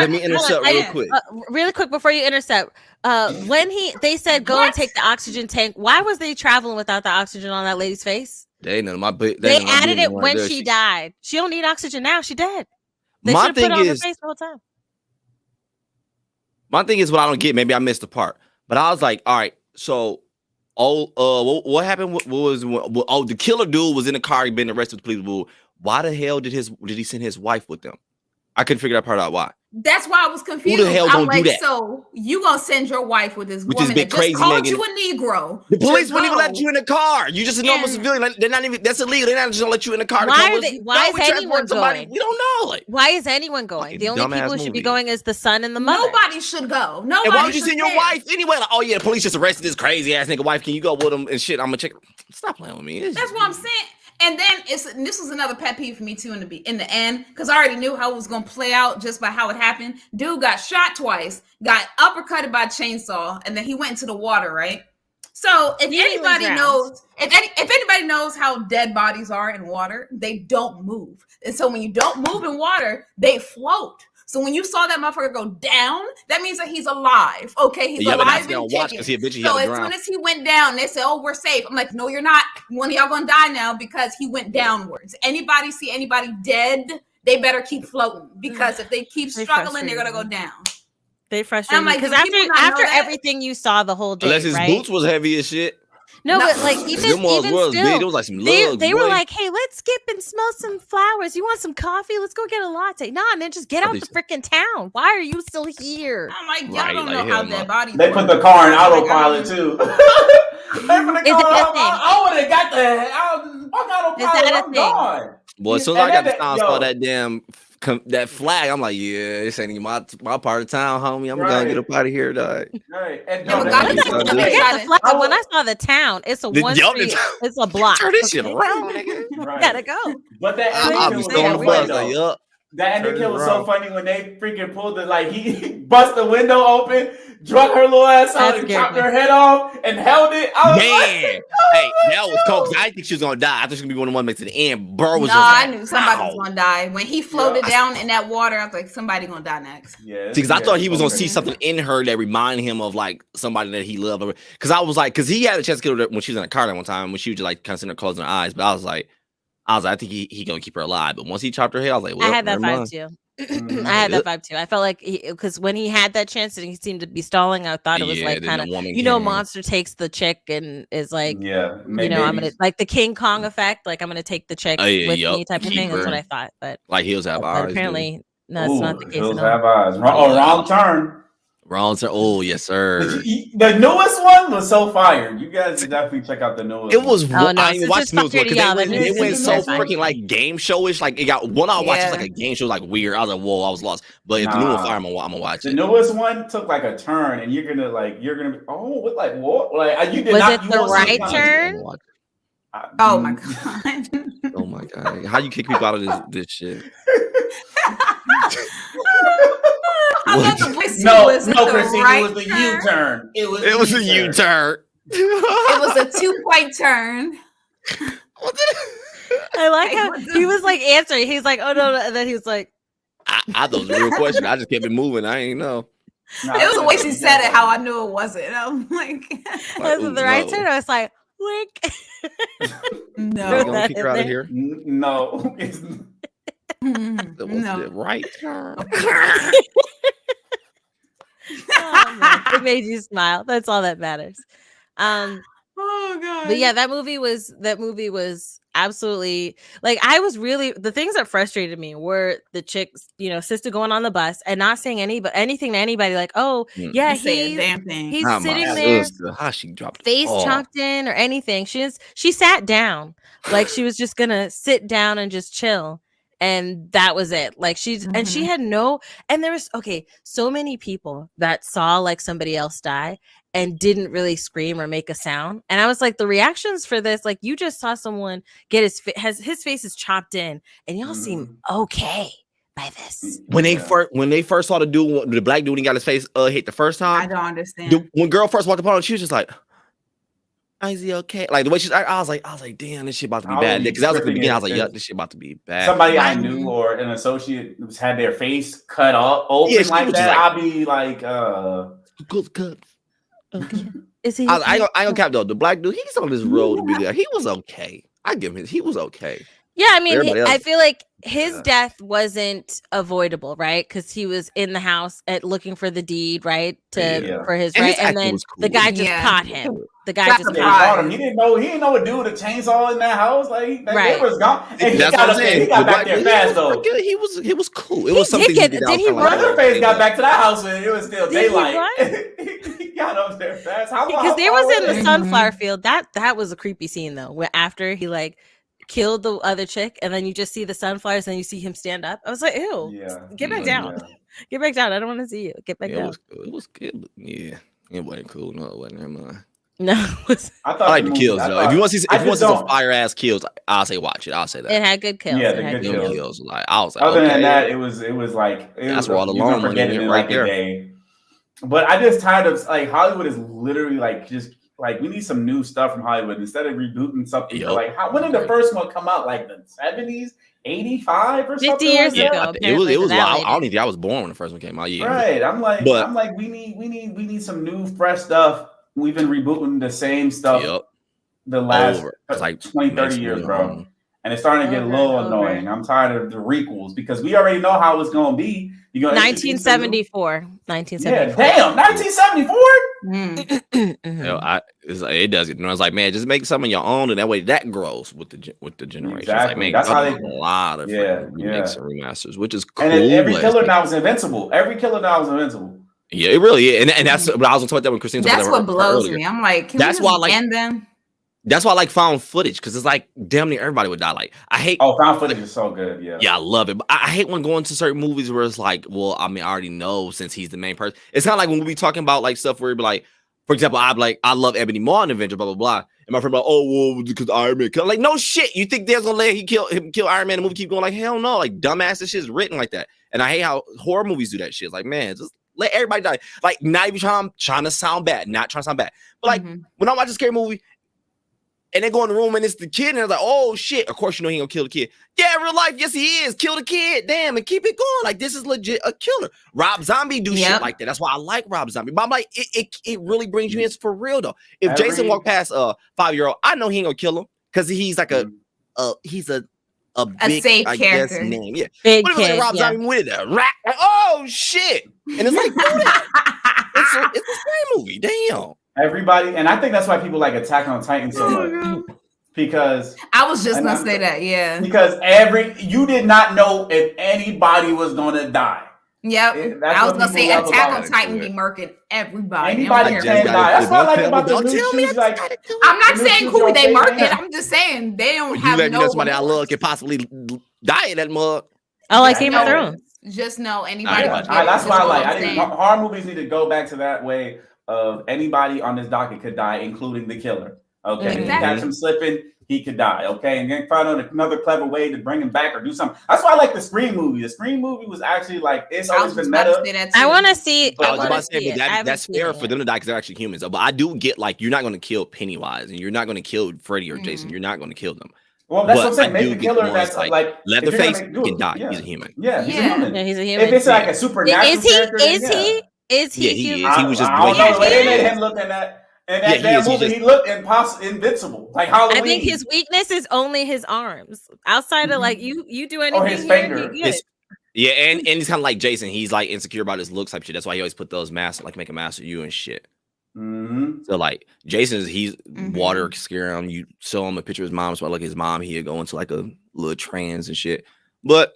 me intercept real quick. Really quick before you intercept. When they said go and take the oxygen tank, why was they traveling without the oxygen on that lady's face? They added it when she died. She don't need oxygen now. She dead. They should have put it on her face the whole time. My thing is what I don't get. Maybe I missed the part, but I was like, all right, so. What happened? The killer dude was in the car. He'd been arrested with the police. Why the hell did he send his wife with them? I couldn't figure that part out. Why? That's why I was confused. Who the hell gonna do that? So you gonna send your wife with this woman that just called you a Negro? The police wouldn't even let you in the car. You just a normal civilian. They're not even. That's illegal. They're not just gonna let you in the car. Why is anyone going? We don't know. Like, why is anyone going? The only people who should be going is the son and the mother. Nobody should go. Nobody. And why would you send your wife anyway? Like, oh yeah, the police just arrested this crazy ass nigga wife. Can you go with him and shit? I'm gonna check. Stop playing with me. That's what I'm saying. And then this was another pet peeve for me too in the end, because I already knew how it was gonna play out just by how it happened. Dude got shot twice, got uppercutted by a chainsaw, and then he went into the water, right? So if anybody knows how dead bodies are in water, they don't move. And so when you don't move in water, they float. So when you saw that motherfucker go down, that means that he's alive. Okay, he's alive and kicking. So as soon as he went down, they said, "Oh, we're safe." I'm like, "No, you're not. One of y'all gonna die now because he went downwards." Anybody see anybody dead? They better keep floating, because if they keep struggling, they're gonna go down. They frustrate me because after everything you saw the whole day, unless his boots was heavy as shit. No, but like even still, big. It was like some lugs, they were like, "Hey, let's skip and smell some flowers. You want some coffee? Let's go get a latte." Nah, man, just get out the freaking town. Why are you still here? I'm like, y'all don't know how dead bodies. They put the car in autopilot too. They put the car. I would have got the autopilot. I'm gone. Boy, as soon as I got the sound, saw that damn that flag, I'm like, yeah, this ain't even my part of town, homie. I'm gonna get up out of here, dog. Right. And when I saw the town, it's a one street, it's a block. Turn this shit around, nigga. Right. Gotta go. But that ending kill was so funny when they freaking pulled the he bust the window open, drug her little ass out and chopped her head off and held it. I was hey, that was cool because I didn't think she was gonna die. I thought she was gonna be one of the ones that makes it to the end. Burr was I knew somebody was gonna die. When he floated down in that water, I was like, somebody gonna die next. Yeah. Because I thought he was gonna see something in her that reminded him of like somebody that he loved. Because I was like, because he had a chance to kill her when she was in a car that one time when she was just like kind of sitting there closing her eyes. But I was like, I think he gonna keep her alive. But once he chopped her head, I was like, well, I had that vibe too. I had that vibe too. I felt like because when he had that chance and he seemed to be stalling, I thought it was like kind of monster takes the chick and is like, I'm gonna like the King Kong effect, like I'm gonna take the chick with me type of thing. That's what I thought. But like heels have eyes. Apparently, no, it's not the case. Heels have eyes. Wrong turn. Wrong turn. Oh yes, sir. The newest one was so fire. You guys should definitely check out the newest. It was. I didn't watch the newest one because they went so freaking like game showish. Like it got one. I watched like a game show, like weird. I was like, whoa, I was lost. But if the new one fire, I'm gonna watch it. The newest one took like a turn, and you're gonna be what like what like you did was not. It the right turn? Oh my god! Oh my god! How you kick people out of this shit? No, Christine, it was a U-turn. It was a U-turn. It was a 2-point turn. I like how he was like answering. He's like, "Oh no," and then he was like, "I thought it was a real question. I just kept it moving. I ain't know." No, it was the way she said it. How I knew it wasn't. I'm like, "Was it the right turn?" I was like, "Wink." No, you gonna kick her out of here? No. That was the right turn. It made you smile. That's all that matters. Oh god. But yeah, that movie was absolutely like I was really the things that frustrated me were the chick's, sister going on the bus and not saying anything to anybody like, oh yeah, he's sitting there, how she dropped face chopped in or anything. She sat down like she was just gonna sit down and just chill. And that was it. Like and she had and there was so many people that saw like somebody else die and didn't really scream or make a sound. And I was like, the reactions for this, like you just saw someone get his face is chopped in, and y'all seem okay by this. When they first saw the black dude and got his face hit the first time, I don't understand. When girl first walked upon him, she was just like, is he okay? Like the way I was like, damn, this shit about to be bad. Because that was like the beginning. I was like, yeah, this shit about to be bad. Somebody I knew or an associate had their face cut off open like that. I'll be like, good. Okay. Is he? I ain't gonna cap though. The black dude, he's on this road to be there. He was okay. I give him. He was okay. Yeah, I mean, I feel like his death wasn't avoidable, right? Because he was in the house looking for the deed, right? For his right, and then the guy just caught him. The guy just caught him. He didn't know a dude with a chainsaw in that house. Like they was gone. And he got back there fast though. He was cool. It was something. Did he run? Leatherface got back to that house and it was still daylight. He got up there fast. Because they was in the sunflower field. That was a creepy scene though. Where after he like killed the other chick, and then you just see the sunflowers, and you see him stand up. I was like, ew, get back down. Yeah. Get back down. I don't want to see you. Get back down. It was good. But yeah, it wasn't cool. No, it wasn't. Never mind. No, I like the kills though. If you want to see some fire ass kills, I'll say watch it. I'll say that it had good kills. Yeah, it had good kills. Like I was like, other okay. than that, it was like that's where all the long money went right there. Day. But I just tired of like Hollywood is literally like just like we need some new stuff from Hollywood instead of rebooting something. Yep. Like when did the first one come out? Like the 70s, 85 or 50 something? years like ago. It was. I don't even think I was born when the first one came out. Yeah, right. I'm like, we need some new fresh stuff. We've been rebooting the same stuff. Yep. The last like 20, 30 years, bro. And it's starting to get a little annoying. I'm tired of the requels because we already know how it's going to be. You're going 1974. 1974. Yeah, damn, 1974? It does it. And I was like, man, just make some of your own, and that way that grows with the generation. Exactly. Like, man, that's how they a lot of remakes and remasters, which is cool. And every killer now is invincible. Yeah, it really is. And that's what I was talking about when Christine. That's what blows me. I'm like, can we just end them? That's why I like found footage because it's like damn near everybody would die. Like I hate. Oh, found footage is so good. Yeah, I love it. But I hate when going to certain movies where it's like, well, I mean, I already know since he's the main person. It's kind of like when we be talking about like stuff where it'd be like, for example, I love Ebony Maw in Avenger, blah blah blah. And my friend like, oh well, because Iron Man killed. Like no shit. You think they're gonna let him kill Iron Man? The movie keep going like hell no. Like dumbass, this shit's written like that. And I hate how horror movies do that shit. It's like man, just let everybody die. Like not even trying to sound bad, not trying to sound bad. But like when I watch a scary movie. And they go in the room and it's the kid, and they're like, "Oh shit! Of course you know he gonna kill the kid." Yeah, real life, yes he is. Kill the kid, damn, and keep it going. Like this is legit a killer. Rob Zombie do shit like that. That's why I like Rob Zombie. But I'm like, it really brings you in for real though. If Jason walked past a 5-year-old, I know he ain't gonna kill him because he's like a big, safe character. Guess, name. Yeah, big what kid, like Rob Zombie with it? Like, oh shit! And it's like, it's a scary movie. Damn. Everybody, and I think that's why people like Attack on Titan so much. Because I was just gonna say that, yeah. Because you did not know if anybody was gonna die. Yep. I was gonna say Attack on Titan be murking everybody. Anybody can die. That's what I like about the new shoes. Like, I'm not saying who they murking. I'm just saying they don't have no. You let me know somebody I love could possibly die in that mug. I like Game of Thrones. Just know anybody. That's why I like. I think horror movies need to go back to that way of anybody on this docket could die, including the killer. Okay, if you catch him slipping, he could die. Okay, and then find out another clever way to bring him back or do something. That's why I like the Scream movie. The Scream movie was actually like it's always been meta. I want to see. That's fair for them to die because they're actually humans. But I do get like you're not going to kill Pennywise and you're not going to kill Freddy or Jason. You're not going to kill them. Well, that's what I'm saying. Make the killer that's like Leatherface can die. He's a human. Yeah, he's a human. Yeah, he's a human. If it's like a supernatural Is he human? He was just. I don't know the way they made him look in that. And that damn movie, he looked invincible. Like Halloween. I think his weakness is only his arms. Outside of like you do anything. Or his finger. Yeah, and he's kind of like Jason. He's like insecure about his looks type shit. That's why he always put those masks, like make a mask of you and shit. So like Jason, he's water scare him. You show him a picture of his mom, so I look at his mom. He'd go into like a little trance and shit. But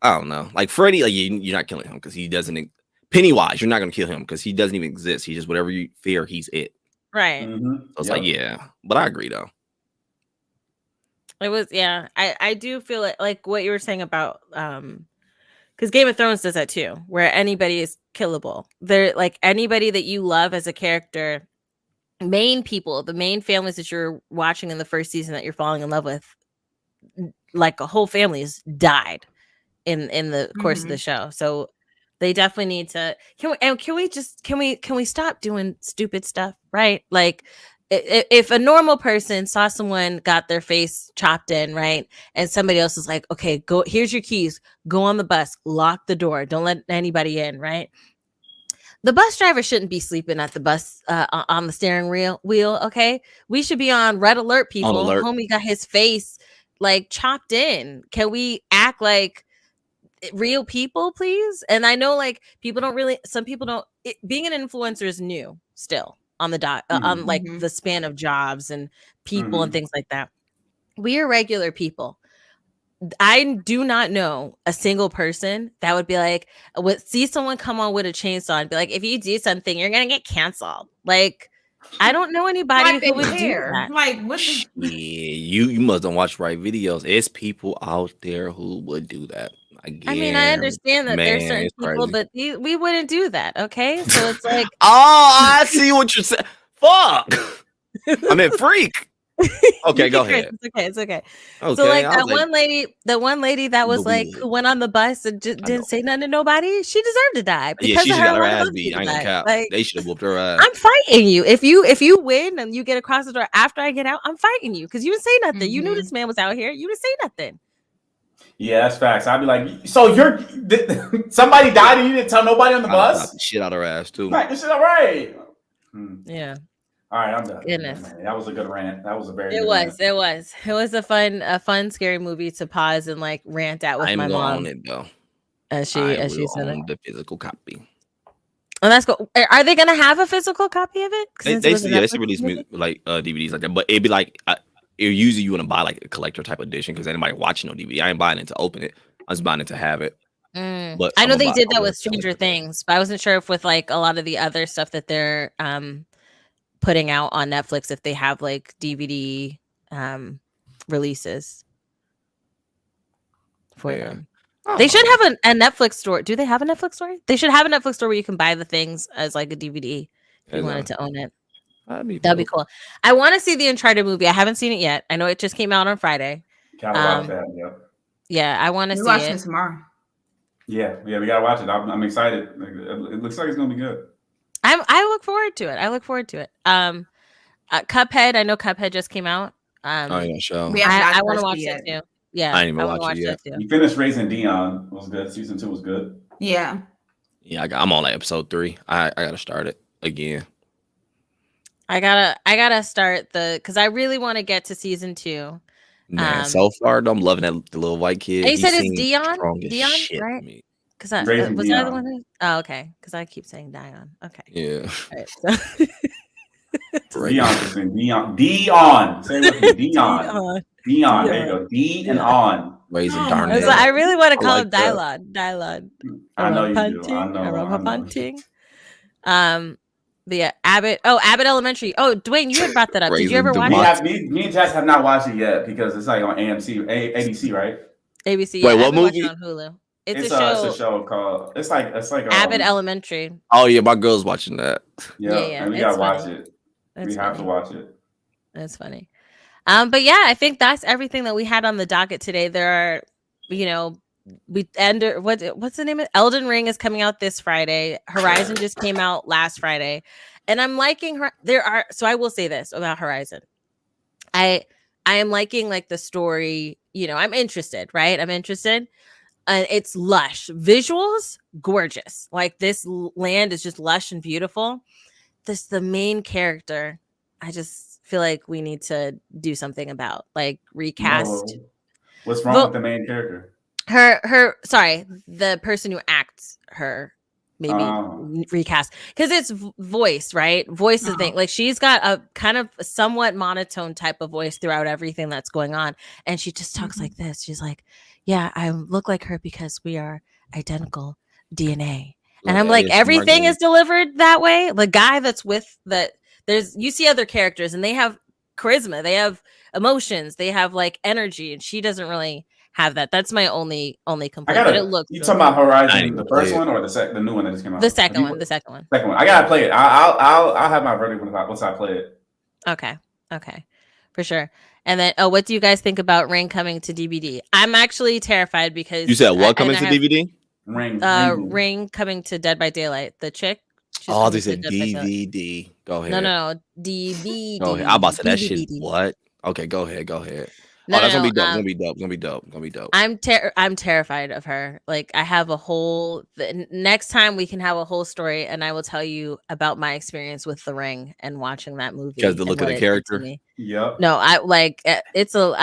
I don't know. Like Freddy, like you're not killing him because he doesn't. Pennywise, you're not gonna kill him because he doesn't even exist. He's just whatever you fear, he's it. Right. So it's like, yeah, but I agree though. It was, yeah. I do feel like what you were saying about because Game of Thrones does that too, where anybody is killable. They're like anybody that you love as a character, main people, the main families that you're watching in the first season that you're falling in love with, like a whole family has died in the course of the show. So they definitely need to. Can we stop doing stupid stuff, right? Like, if a normal person saw someone got their face chopped in, right, and somebody else is like, "Okay, go. Here's your keys. Go on the bus. Lock the door. Don't let anybody in." Right? The bus driver shouldn't be sleeping at the bus on the steering wheel. Okay, we should be on red alert. People, homie got his face like chopped in. Can we act like real people, please? And I know like some people don't being an influencer is new still on the on like the span of jobs and people and things like that. We are regular people. I do not know a single person that would be like, see someone come on with a chainsaw and be like, if you do something, you're gonna get canceled. Like, I don't know anybody who would do that. Like, what? You must don't watch right videos. It's people out there who would do that. I mean, I understand that there's certain people, but we wouldn't do that. Okay, so it's like, oh, I see what you're saying. Fuck. I meant freak. Okay, go ahead. It's okay. Okay, So like the one lady that was like who went on the bus and didn't say nothing to nobody, she deserved to die because she of her. got her ass beat. I ain't gonna cap. Like, they should have whooped her ass. I'm fighting you. If you win and you get across the door after I get out, I'm fighting you because you didn't say nothing. You knew this man was out here. You didn't say nothing. Yeah, that's facts. I'd be like, so somebody died and you didn't tell nobody on the bus? The shit out her ass too. Right, this is all right. Yeah. All right, I'm done. Goodness. Man, that was a good rant. That was a very. It was a fun, scary movie to pause and like rant at with my mom. Own it though. As she said it. The physical copy. Oh, that's cool. Are they gonna have a physical copy of it? They release like DVDs like that, but it'd be like usually you want to buy like a collector type edition because anybody watching on DVD. I ain't buying it to open it. I'm just buying it to have it. But I know they did that with Stranger Things, but I wasn't sure if with like a lot of the other stuff that they're putting out on Netflix, if they have like DVD releases for them. They should have a Netflix store. Do they have a Netflix store? They should have a Netflix store where you can buy the things as like a DVD if you wanted to own it. That'd be cool. I want to see the Uncharted movie. I haven't seen it yet. I know it just came out on Friday. Gotta watch that. Yeah, I want to see it. We're watching it tomorrow. Yeah, we gotta watch it. I'm excited. It looks like it's gonna be good. I look forward to it. Cuphead. I know Cuphead just came out. Show. I want to watch that too. Yeah, I didn't even watch it yet. You finished Raising Dion. It was good. Season 2 was good. Yeah. Yeah, I'm on like episode 3. I gotta start it again. I gotta start because I really want to get to season 2. Man, so far I'm loving that the little white kid. And you said it's Dion, right? Because was I the one who? Oh, okay. Because I keep saying Dion. Okay. Yeah. Right, so. Dion. Say it with me. Dion. Dion. There you go. D and on. Raising Darnell. I really want to call him Dylon. I know you do. I know. Punting. The Abbott Elementary. Oh, Dwayne, you had brought that up. Did you ever watch it? Me and Jess have not watched it yet because it's like on ABC, right? ABC. Wait, what movie? On Hulu. It's a show called. It's like Abbott Elementary. Oh yeah, my girl's watching that. Yeah, and we gotta watch it. We have to watch it. That's funny. But yeah, I think that's everything that we had on the docket today. There are, what's the name of it? Elden Ring is coming out this Friday. Horizon just came out last Friday, and I'm liking her. So I will say this about Horizon. I am liking like the story. I'm interested, right? I'm interested. It's lush visuals, gorgeous. Like this land is just lush and beautiful. The main character, I just feel like we need to do something about, like recast. No. What's wrong with the main character? The person who acts her, maybe recast, because it's voice, right? Voice is the thing. Like she's got a kind of somewhat monotone type of voice throughout everything that's going on, and she just talks like this. She's like, "Yeah, I look like her because we are identical DNA." And I'm like, everything is delivered that way. The guy that's with you see other characters and they have charisma, they have emotions, they have like energy, and she doesn't really have that. That's my only complaint. But it looks. You talking about Horizon, the first one or the new one that just came out? The second one. Second one. I gotta play it. I'll have my verdict once I play it. Okay, for sure. And then, what do you guys think about Ring coming to DVD? I'm actually terrified because you said what coming to DVD? Ring coming to Dead by Daylight. The chick. They said DVD. Go ahead. No, DVD. Go ahead. I'm about to say that shit. What? Okay, go ahead. That's gonna be dope. Gonna be dope. I'm terrified of her. Like I have a whole. Next time we can have a whole story, and I will tell you about my experience with The Ring and watching that movie. Because the look of the character. Yep. No, I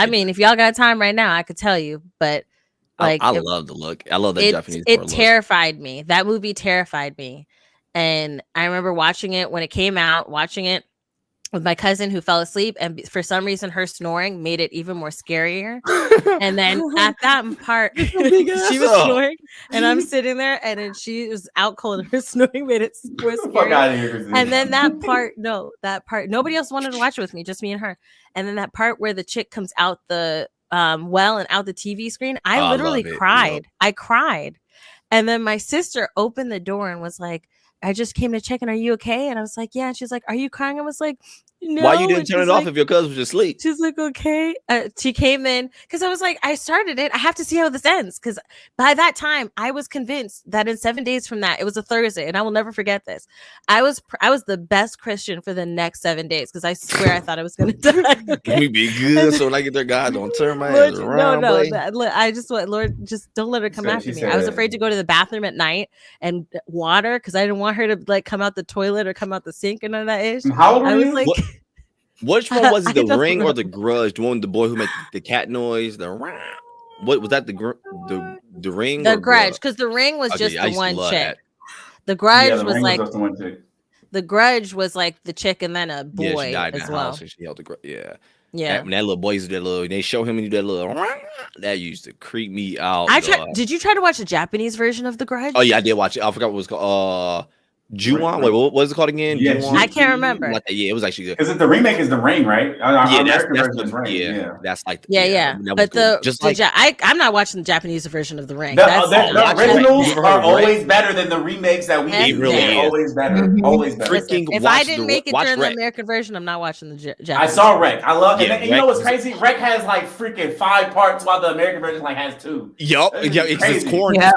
mean, if y'all got time right now, I could tell you, but. Like I love the look. I love the Japanese. It terrified me. That movie terrified me, and I remember watching it when it came out. Watching it with my cousin who fell asleep, and for some reason, her snoring made it even more scarier. And then at that part, she was snoring, and I'm sitting there, and then she was out cold, and her snoring made it more scary. And then that part, nobody else wanted to watch it with me, just me and her. And then that part where the chick comes out the well and out the TV screen, I literally cried. I cried. And then my sister opened the door and was like, I just came to check in. Are you okay? And I was like, yeah. And she's like, are you crying? I was like, no. Why you didn't And turn she's it off like, if your cousin was asleep? she's like, okay. She came in because I was like, I started it. I have to see how this ends. Because by that time, I was convinced that in 7 days from that, it was a Thursday, and I will never forget this. I was the best Christian for the next 7 days because I swear I thought I was going to die. Let me be good so when I get there, God, don't turn my ass around. I just want Lord, just don't let her come after me. I was afraid to go to the bathroom at night and water because I didn't want her to like come out the toilet or come out the sink and none of that ish. How old I were was you? like. Which one was it? The don't Ring or know. the Grudge? The one, the boy who made the cat noise. What was that? The Ring? The or Grudge, because the Ring was just I the used to one love chick. that. The Grudge Yeah, the was Ring like just the one chick. the Grudge was like the chick and then a Yeah, she boy died in as the well. house and she held the Yeah. When that little boy used to do that little, they show him and do that little, that used to creep me out. Did you try to watch the Japanese version of The Grudge? Oh yeah, I did watch it. I forgot what it was called. Ju-on? Wait, what was it called again? Yeah, Ju-on? I can't remember. Like that. Yeah, it was actually good. Because the remake is the Ring, right? Yeah, American that's version is Ring. Yeah. That's like Yeah. But I'm not watching the Japanese version of The Ring. The originals Never heard are of always Wreck? better than the remakes that we It do. really They're is. always better. Mhm. Always better. Freaking If watch I didn't make it watch during Wreck. the American version, I'm not watching the Japanese. I saw Wreck. I love it. Yeah, And you know what's Wreck crazy? Wreck has like freaking 5 parts while the American version like has 2. Yup. That is Yeah, it's crazy.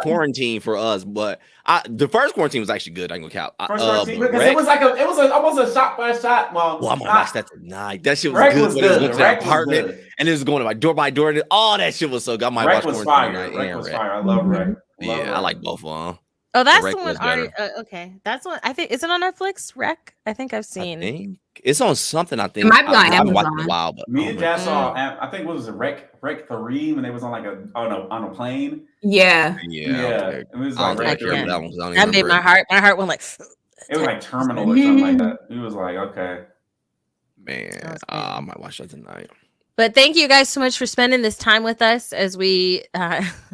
quarantine for us. But the first quarantine was actually good. I ain't gonna count. First quarantine, because Wreck, it was almost a shot by shot. Well, I'm gonna watch that tonight. That shit was Wreck good. was When it was good. going to Wreck that was apartment good. and it was going to my door by door. And all that shit was so good. I might Wreck watch was quarantine fire. tonight Wreck and was Wreck. fire. I love Wreck. Yeah, I like both of them. Oh, that's Wreck the one. was better. Okay, that's one. I think is it on Netflix? Wreck. I think I've seen. I think it's on something. I think It might be on I haven't watched it in a Amazon. while, but Me and Jazz saw. I think what was it? Wreck 3 when they was on like on a plane. Yeah. Yeah. It was I like don't Wreck think I remember 3. that one. 'Cause I don't That even made remember my heart went like. It was like Terminal or something like that. It was like, okay. Man, I might watch that tonight. But thank you guys so much for spending this time with us as we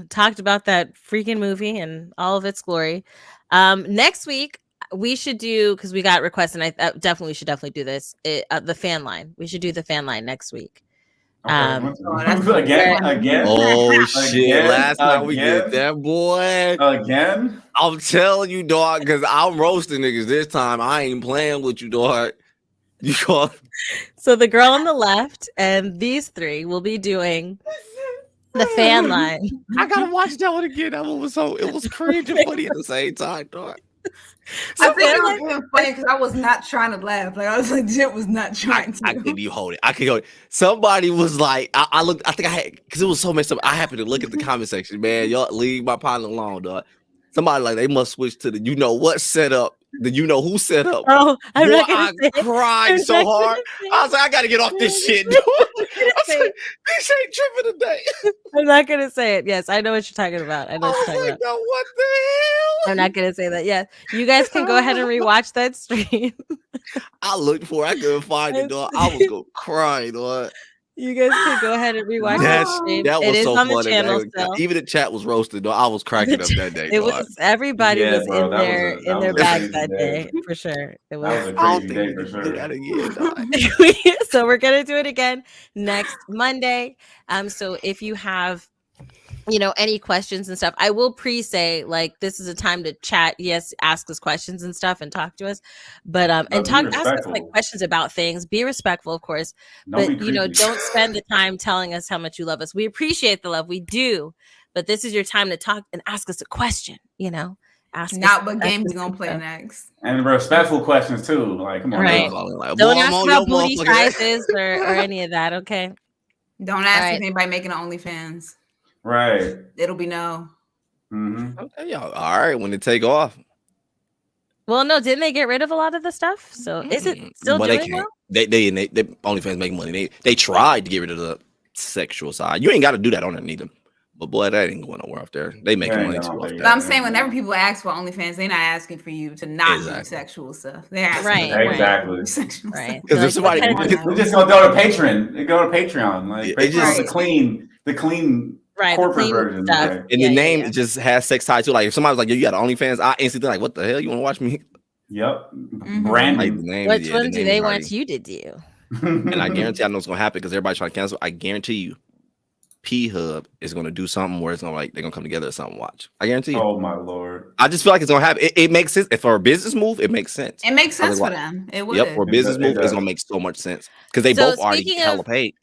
talked about that freaking movie and all of its glory. Next week we should do, because we got requests, and I we should definitely do this. The fan line. We should do the fan line next week. Again. Oh shit! Again? Last night we Again? did that, boy. Again? I'm telling you, dog, because I'm roasting niggas this time. I ain't playing with you, dog. You call. So the girl on the left and these three will be doing the fan line. I gotta watch that one again. That one was it was cringe and funny at the same time, dog. I think it was even funny because I was not trying to laugh. Like I was legit was not trying to. I couldn't even hold it. I could go. Somebody was like, I looked. I think I had, because it was so messed up. I happened to look at the comment section. Man, y'all leave my partner alone, dog. Somebody like they must switch to the you know what setup. The you know who set up. Oh, I'm Boy, not gonna say it. cried so hard. I was like, I gotta get off this shit, dude. I was like, this ain't tripping today. I'm not gonna say it. Yes, I know what you're talking about. I know what you're talking about. No, what the hell? I'm not gonna say that. Yeah, you guys can go ahead and rewatch that stream. I looked for it. I couldn't find it, dog. I was going crying, dog. You guys can go ahead and rewatch that stream. That was It is so on the funny. channel Man. still. Even the chat was roasted, dog. I was cracking up that day. It dog. was everybody was bro, in that their was a bag crazy that day day. for sure. It That was. was a I don't crazy think day we for can do sure. that again, dog. So we're gonna do it again next Monday. So if you have any questions and stuff, I will pre-say like this is a time to chat. Yes, ask us questions and stuff and talk to us, but and be ask us like respectful. questions about things. Be respectful, of course, Don't but be creepy. don't spend the time telling us how much you love us. We appreciate the love, we do, but this is your time to talk and ask us a question. Ask Not us, what game you gonna play next. And respectful questions too. Like, come on. Right. now. Like, Don't boy, I'm ask on about your booty motherfucking ass. sizes or any of that. Okay. Don't ask Right. if anybody making an OnlyFans. Right. It'll be no. Mm-hmm. Okay, y'all. All right, when it take off. Well, no, didn't they get rid of a lot of the stuff? So is it still But doing they can't. well? They OnlyFans make money. They tried to get rid of the sexual side. You ain't got to do that on there neither. But boy, that ain't going nowhere up there. They making Yeah, money yeah, too. yeah. Off But that. I'm saying whenever people ask for OnlyFans, they're not asking for you to not do Exactly. sexual stuff. They're asking Right, for right. Exactly. sexual Right. stuff. Because They're if somebody, what kind of- We're just gonna go to Patreon. They go to Patreon. Like It Patreon's just- the clean right, the corporate clean version. stuff. Right. and Yeah, the yeah, name yeah. just has sex tied to. Like if somebody was like, "Yo, you got OnlyFans," I instantly like, "What the hell? You want to watch me?" Yep. Like the Branding. name. Which yeah, one the do name they is want already- you to do? And I guarantee I know it's gonna happen because everybody's trying to cancel. I guarantee you, P-Hub is gonna do something where it's gonna like they're gonna come together or something. Watch, I guarantee you. Oh my lord! I just feel like it's gonna happen. It makes sense. If for a business move, it makes sense. It makes sense like, for them. It would. Yep, for a business move, it's does. gonna make so much sense because they So both already speaking hella of paid.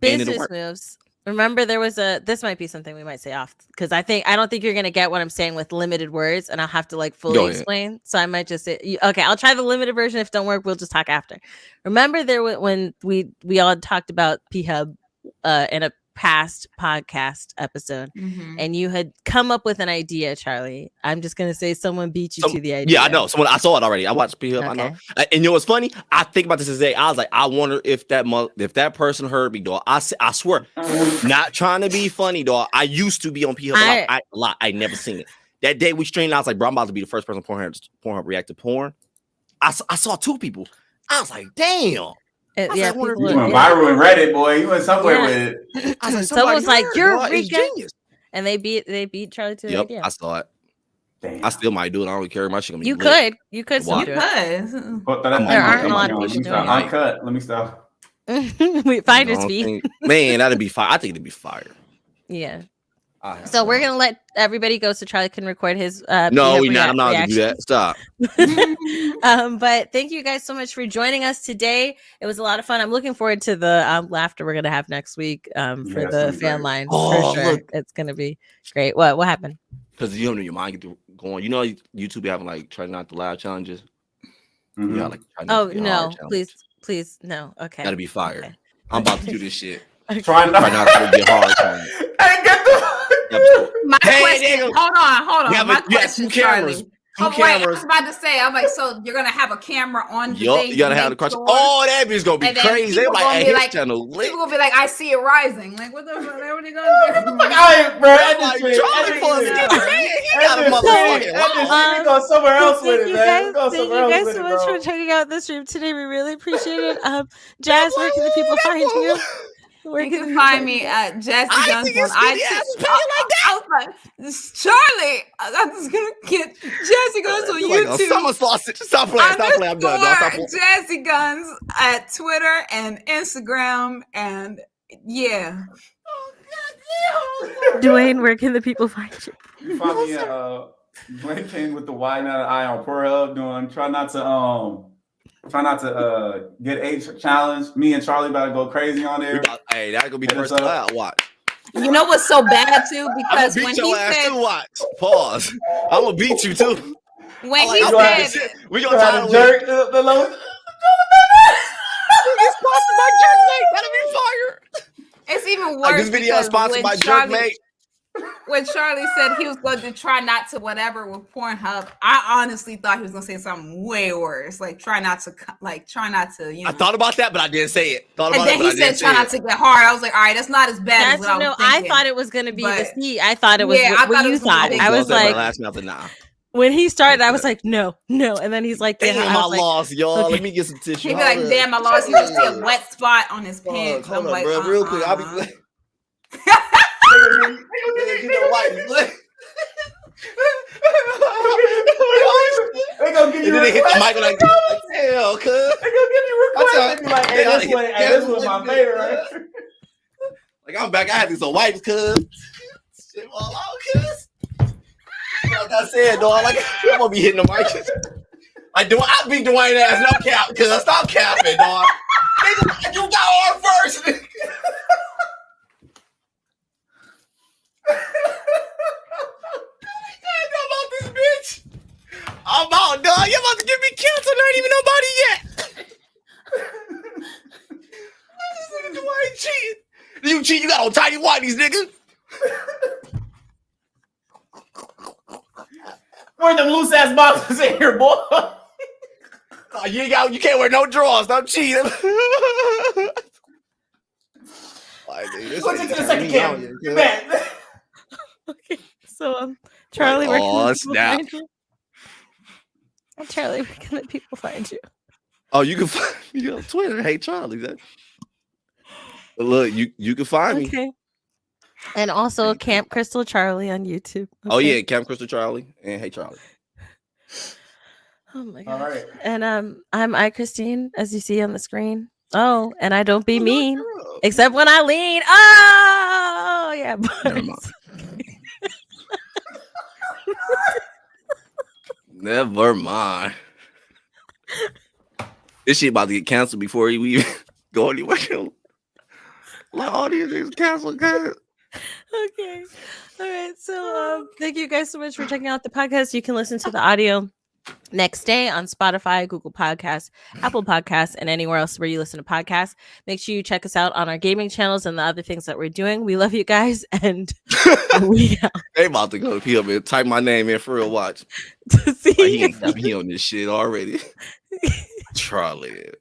And it'll business work. moves. Remember, there was this might be something we might say off because I don't think you're gonna get what I'm saying with limited words, and I'll have to like fully explain. So I might just say, okay, I'll try the limited version. If it don't work, we'll just talk after. Remember, when we all talked about P-Hub in a past podcast episode, and you had come up with an idea, Charlie. I'm just gonna say someone beat you to the idea. Yeah, I know. I saw it already. I watched P-Hub. Okay. I know. And you know what's funny? I think about this today. I was like, I wonder if that person heard me, dog. I swear, not trying to be funny, dog. I used to be on P-Hub a lot. I never seen it. That day we streamed, I was like, bro, I'm about to be the first person Pornhub react to porn. I saw 2 people. I was like, damn. Yeah, you went viral in Reddit, boy. You went somewhere with it. I was like, someone's like, "You're genius," and they beat Charlie to the idea. I saw it. Damn. I still might do it. I don't really care. My shit gonna be You lit. could still do it. There aren't a lot of people doing it. Uncut. Let me stop. We finders fee. Man, that'd be fire. I think it'd be fire. Yeah. So we're gonna let everybody go so Charlie can record his. No, we're not. I'm not gonna do that. Stop. But thank you guys so much for joining us today. It was a lot of fun. I'm looking forward to the laughter we're gonna have next week for the fan line. For sure, it's gonna be great. What happened? Because you know your mind get going. You know YouTube be having like try not to laugh challenges. Mm-hmm. Yeah, like try not to be no, please no. Okay, that'd be fire. Okay. I'm about to do this shit. Okay. Try not to get hard challenge. My question. Hold on. My question, Charlie. Two cameras. Wait, I was about to say, I'm like, so you're gonna have a camera on the thing? You gotta have the question. Sure. Oh, that bitch gonna be crazy. They're like, hey, his channel lit. People gonna be like, I see it rising. Like, what the fuck? What are they gonna do? Like, I ain't, bro. He go somewhere else with it, Thank man. you guys so much for checking out the stream today. We really appreciate it. Jazz, where can the people find you? Where you can find me at Jazzy Guns on IG. I was like, Charlie, I'm just gonna get Jazzy Guns on YouTube. Someone's lost it. Stop playing. I'm done. Jazzy Guns at Twitter and Instagram, and yeah. Dwayne, where can the people find you? You find me at Dwayne King with the Y, not an I on Pornhub doing try not to get a challenge. Me and Charlie about to go crazy on there. Hey, that could be first out. Watch. You know what's so bad too? Because when he said, watch. Pause. I'm gonna beat you too. When he said, we gonna try to jerk the low. It's sponsored by Jerkmate. That'll be fire. It's even worse. This video is sponsored by Jerkmate. When Charlie said he was going to try not to whatever with Pornhub, I honestly thought he was going to say something way worse, like try not to. You know. I thought about that, but I didn't say it. And then he said try not to get hard. I was like, all right, that's not as bad as what I was thinking. I thought it was going to be the C. I thought it was what you thought. I was like, nah. When he started, I was like, no, and then he's like, damn, I lost, y'all. Okay. Let me get some tissue. He'd be like, damn, I lost. He just see a wet spot on his pants. I'm like, bro, real quick, I'll be. They gonna give you and then they hit the mic like, hell, cuz. They gonna give you requests. They be like, hey, this was my favorite, right? Like, I'm back. I had these on wipes, cuz. Shit, all out, cuz. Like I said, dog, like, I'm gonna be hitting the mic. Like, I beat Dwayne ass, no cap, cuz. Stop capping, dog. Nigga, you got on first, nigga. I'm out, dog. You're about to give me cancer. There ain't even nobody yet. This nigga Dwayne cheating. You cheat, you got on tidy whiteys, nigga. Where them loose ass boxes in here, boy? Oh, you can't wear no drawers. Don't cheat. Like, what's it to the second camera? You bet. Okay, so Charlie, where can snap. find you? Charlie, where can the people find you? Oh, you can find me on Twitter. Hey, Charlie. Look, you can find me. Okay. And also Camp Crystal Charlie on YouTube. Okay. Oh yeah, Camp Crystal Charlie and Hey Charlie. Oh my god. All right. And I'm iChristine, as you see on the screen. Oh, and I don't be mean, except when I lean. Oh. Oh yeah, Never mind. Never mind. This shit about to get canceled before we even go anywhere. Like all these things canceled, guys. Okay. All right. So thank you guys so much for checking out the podcast. You can listen to the audio next day on Spotify, Google Podcasts, Apple Podcasts, and anywhere else where you listen to podcasts. Make sure you check us out on our gaming channels and the other things that we're doing. We love you guys, and they about to go pee up and type my name in for real. Watch. See, Like, he on this shit already. Charlie.